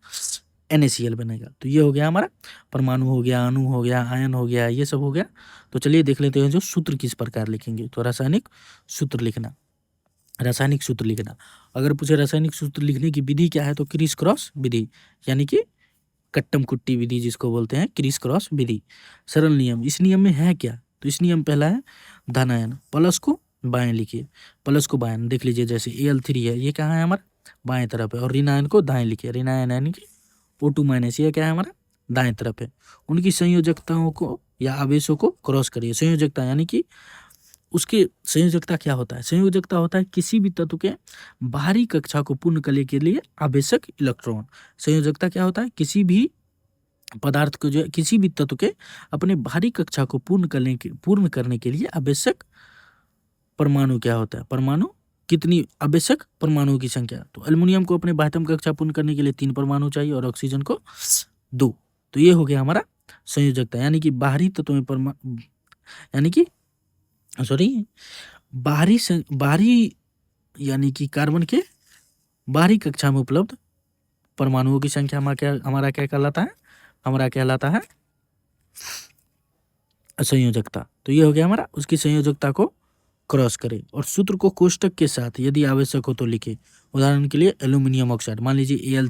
NaCl बनेगा। तो ये हो गया हमारा परमाणु हो गया, अणु हो गया, आयन हो गया, ये सब हो गया। तो चलिए देख लेते हैं जो सूत्र किस प्रकार लिखेंगे। तो रासायनिक सूत्र लिखना, रासायनिक सूत्र लिखना। अगर पूछे रासायनिक सूत्र लिखने की विधि क्या है, तो क्रिस क्रॉस विधि यानी कि कट्टम कुट्टी विधि जिसको बोलते हैं, क्रिस क्रॉस विधि। सरल नियम, इस नियम में है क्या, तो इस नियम पहला है धन आयन प्लस को बाएं लिखिए, प्लस को बाएं देख लीजिए, जैसे Al3 है ये कहाँ है हमारा बाएं तरफ है, और ऋण आयन को दाएं लिखिए, ऋण आयन यानी कि O2 माइनस ये क्या है हमारा दाएं तरफ है। उनकी संयोजकताओं को या आवेशों को क्रॉस करिए। संयोजकता यानी कि उसकी संयोजकता क्या होता है, संयोजकता होता है किसी भी तत्व के बाहरी कक्षा को पूर्ण करने के लिए आवश्यक इलेक्ट्रॉन। संयोजकता क्या होता है, किसी भी पदार्थ को जो है, किसी भी तत्व के अपने बाहरी कक्षा को पूर्ण करने के लिए आवश्यक परमाणु क्या होता है, परमाणु कितनी आवश्यक परमाणुओं की संख्या। तो एल्युमिनियम को अपने बाह्यतम कक्षा पूर्ण करने के लिए 3 परमाणु चाहिए और ऑक्सीजन को 2। तो ये हो गया हमारा संयोजकता, यानी कि बाहरी तत्वों में परमाणु यानी कि बाहरी यानी कि कार्बन के बाहरी कक्षा में उपलब्ध परमाणुओं की संख्या हमारा क्या कहलाता है, हमारा कहलाता है संयोजकता। तो ये हो गया हमारा, उसकी संयोजकता को क्रॉस करें और सूत्र को कोष्टक के साथ यदि आवश्यक हो तो लिखे। उदाहरण के लिए एल्यूमिनियम ऑक्साइड, मान लीजिए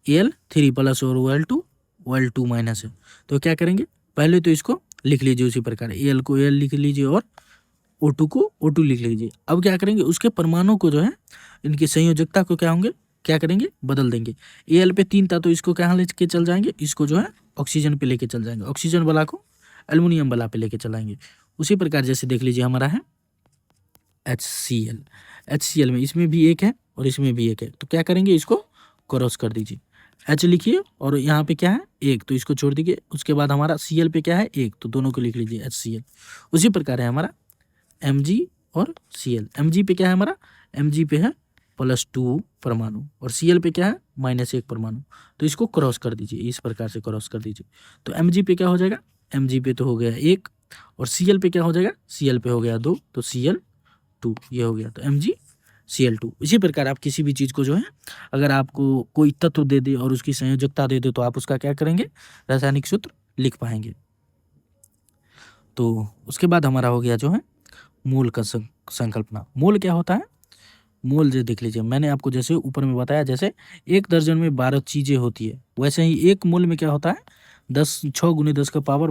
Al3 प्लस और OL2 माइनस है, तो क्या करेंगे, पहले तो इसको लिख लीजिए उसी प्रकार, Al को Al लिख लीजिए और O2 को O2 लिख लीजिए। अब क्या करेंगे, उसके परमाणु को जो है इनकी संयोजकता को क्या होंगे, क्या करेंगे, बदल देंगे। Al पे 3 था तो इसको कहाँ लेके चल जाएंगे, इसको जो है ऑक्सीजन पे लेके चल जाएंगे, ऑक्सीजन वाला को एल्युमिनियम वाला पे लेके चलाएंगे। उसी प्रकार जैसे देख लीजिए हमारा है HCl में इसमें भी एक है और इसमें भी एक है, तो क्या करेंगे, इसको क्रॉस कर दीजिए, H लिखिए और यहाँ पे क्या है एक, तो इसको छोड़ दीजिए। उसके बाद हमारा Cl पे क्या है एक, तो दोनों को लिख लीजिए HCl। उसी प्रकार है हमारा Mg और Cl। Mg पे क्या है हमारा, Mg पे है +2 परमाणु और Cl पे क्या है -1 परमाणु, तो इसको क्रॉस कर दीजिए, इस प्रकार से क्रॉस कर दीजिए। तो Mg पे क्या हो जाएगा, Mg पे तो हो गया 1 और Cl पे क्या हो जाएगा, Cl पे हो गया 2, तो Cl2 ये हो गया, तो MgCl2। इसी प्रकार आप किसी भी चीज़ को जो है अगर आपको कोई तत्व दे दे और उसकी संयोजकता दे दे तो आप उसका क्या करेंगे, रासायनिक सूत्र लिख पाएंगे। तो उसके बाद हमारा हो गया जो है मोल का संकल्पना। मोल क्या होता है, मोल जो देख लीजिए, मैंने आपको जैसे ऊपर में बताया, जैसे 1 दर्जन में 12 चीज़ें होती है, वैसे ही 1 मोल में क्या होता है 6 × 10 का पावर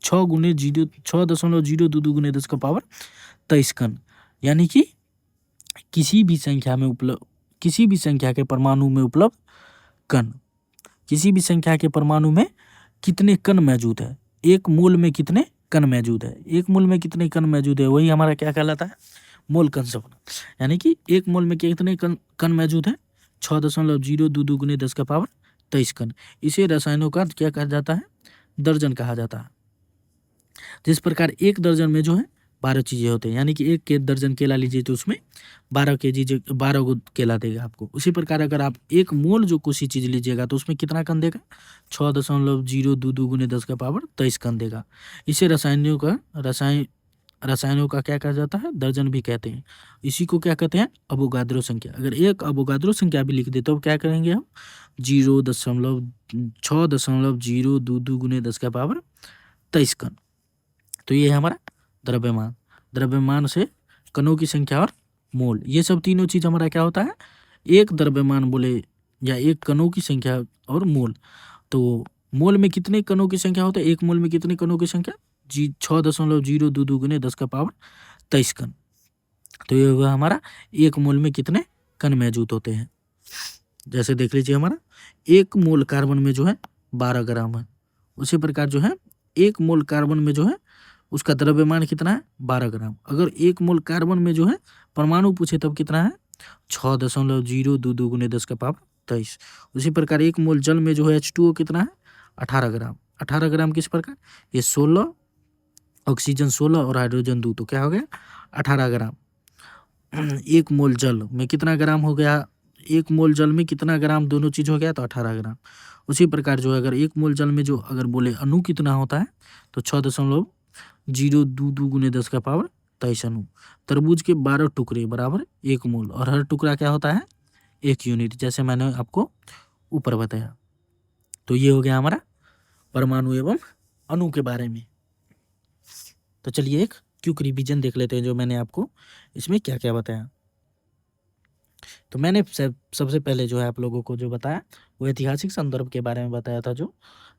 6.022 × 10 का पावर 23 कण, यानी कि किसी भी संख्या के परमाणु में उपलब्ध कण, किसी भी संख्या के परमाणु में कितने कण मौजूद है, एक मोल में कितने कण मौजूद है, एक मोल में कितने कण मौजूद है, वही हमारा क्या कहलाता है, मोल कंसंपना। यानी कि एक मोल में कितने कण मौजूद है, 6.022 × 10 का पावर 23 कण। इसे रसायनों का क्या कहा जाता है, दर्जन कहा जाता है। जिस प्रकार 1 दर्जन में जो है 12 चीज़ें होते हैं, यानी कि 1 के दर्जन केला लीजिए तो उसमें 12 को केला देगा आपको। उसी प्रकार अगर आप 1 मोल जो किसी चीज़ लीजिएगा तो उसमें कितना कण देगा, 6.022 × 10 का पावर 23 कण देगा। इसे रसायनों का क्या कहा जाता है, दर्जन भी कहते हैं। इसी को क्या कहते हैं, अवोगाद्रो संख्या। अगर एक अवोगाद्रो संख्या भी लिख दे तो क्या करेंगे हम, 6.022 × 10 का पावर 23 कण। तो ये है हमारा द्रव्यमान। द्रव्यमान से कणों की संख्या और मोल, ये सब तीनों चीज़ हमारा क्या होता है, एक द्रव्यमान बोले या एक कणों की संख्या और मोल। तो मोल में कितने कणों की संख्या होता है, एक मोल में कितने कणों की संख्या, 6.022 × 10 का पावर 23 कण। तो ये होगा हमारा एक मोल में कितने कण मौजूद होते हैं। जैसे देख लीजिए हमारा 1 मोल कार्बन में जो है 12 ग्राम है, उसी प्रकार जो है 1 मोल कार्बन में जो है उसका द्रव्यमान कितना है, 12 ग्राम। अगर 1 मोल कार्बन में जो है परमाणु पूछे तब कितना है, 6.022 × 10 का पावर 23। उसी प्रकार 1 मोल जल में जो है H2O कितना है, 18 ग्राम। 18 ग्राम किस प्रकार, ये 16, ऑक्सीजन 16 और हाइड्रोजन 2, तो क्या हो गया 18 ग्राम। 1 मोल जल में कितना ग्राम हो गया, 1 मोल जल में कितना ग्राम दोनों चीज़ हो गया, तो 18 ग्राम। उसी प्रकार जो है अगर 1 मोल जल में जो अगर बोले अणु कितना होता है तो 6.022 × 10 का पावर 23 अणु। तरबूज के 12 टुकड़े बराबर 1 मोल और हर टुकड़ा क्या होता है, 1 यूनिट, जैसे मैंने आपको ऊपर बताया। तो ये हो गया हमारा परमाणु एवं अणु के बारे में। तो चलिए एक क्विक रिवीजन देख लेते हैं जो मैंने आपको इसमें क्या क्या बताया। तो मैंने सबसे पहले जो है आप लोगों को जो बताया वो ऐतिहासिक संदर्भ के बारे में बताया था, जो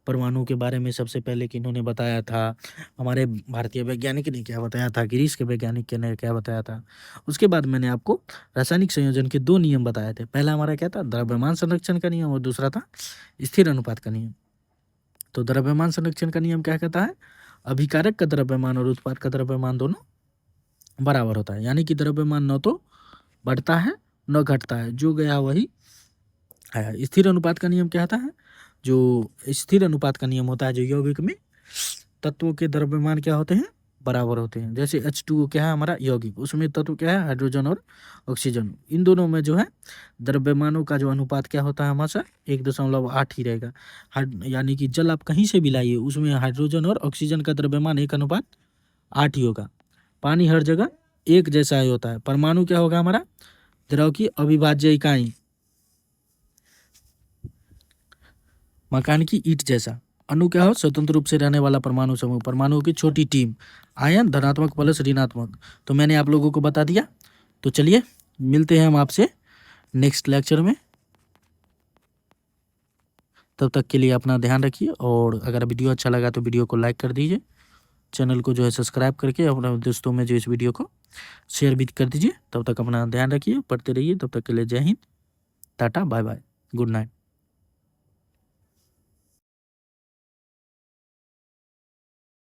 परमाणु के बारे में सबसे पहले किन्होंने बताया था? हमारे भारतीय वैज्ञानिक ने क्या बताया था? ग्रीस के वैज्ञानिक ने क्या बताया था? उसके बाद मैंने आपको रासायनिक संयोजन के 2 नियम बताए थे। पहला हमारा क्या था? द्रव्यमान संरक्षण का नियम और दूसरा था स्थिर अनुपात का नियम। तो द्रव्यमान संरक्षण का नियम क्या कहता है? अभिकारक का द्रव्यमान और उत्पाद का द्रव्यमान दोनों बराबर होता है, यानी कि द्रव्यमान न तो बढ़ता है न घटता है, जो गया वही आया। स्थिर अनुपात का नियम क्या होता है? जो स्थिर अनुपात का नियम होता है, जो यौगिक में तत्वों के द्रव्यमान क्या होते हैं? बराबर होते हैं। जैसे H2O क्या है हमारा? यौगिक, उसमें तत्व क्या है? हाइड्रोजन और ऑक्सीजन। इन दोनों में जो है द्रव्यमानों का जो अनुपात क्या होता है हमेशा 1.8 ही रहेगा। यानी कि जल आप कहीं से भी लाइए, उसमें हाइड्रोजन और ऑक्सीजन का द्रव्यमान 1:8 ही होगा। पानी हर जगह एक जैसा ही होता है। परमाणु क्या होगा हमारा? द्रव की अविभाज्य इकाई, मकान की ईंट जैसा। अणु क्या हो? स्वतंत्र रूप से रहने वाला परमाणु समूह, परमाणुओं की छोटी टीम। आयन धनात्मक प्लस ऋणात्मक। तो मैंने आप लोगों को बता दिया। तो चलिए मिलते हैं हम आपसे नेक्स्ट लेक्चर में। तब तक के लिए अपना ध्यान रखिए, और अगर वीडियो अच्छा लगा तो वीडियो को लाइक कर दीजिए, चैनल को जो है सब्सक्राइब करके अपने दोस्तों में जो इस वीडियो को शेयर भी कर दीजिए। तब तक अपना ध्यान रखिए, पढ़ते रहिए। तब तक के लिए जय हिंद, tata, bye bye, good night.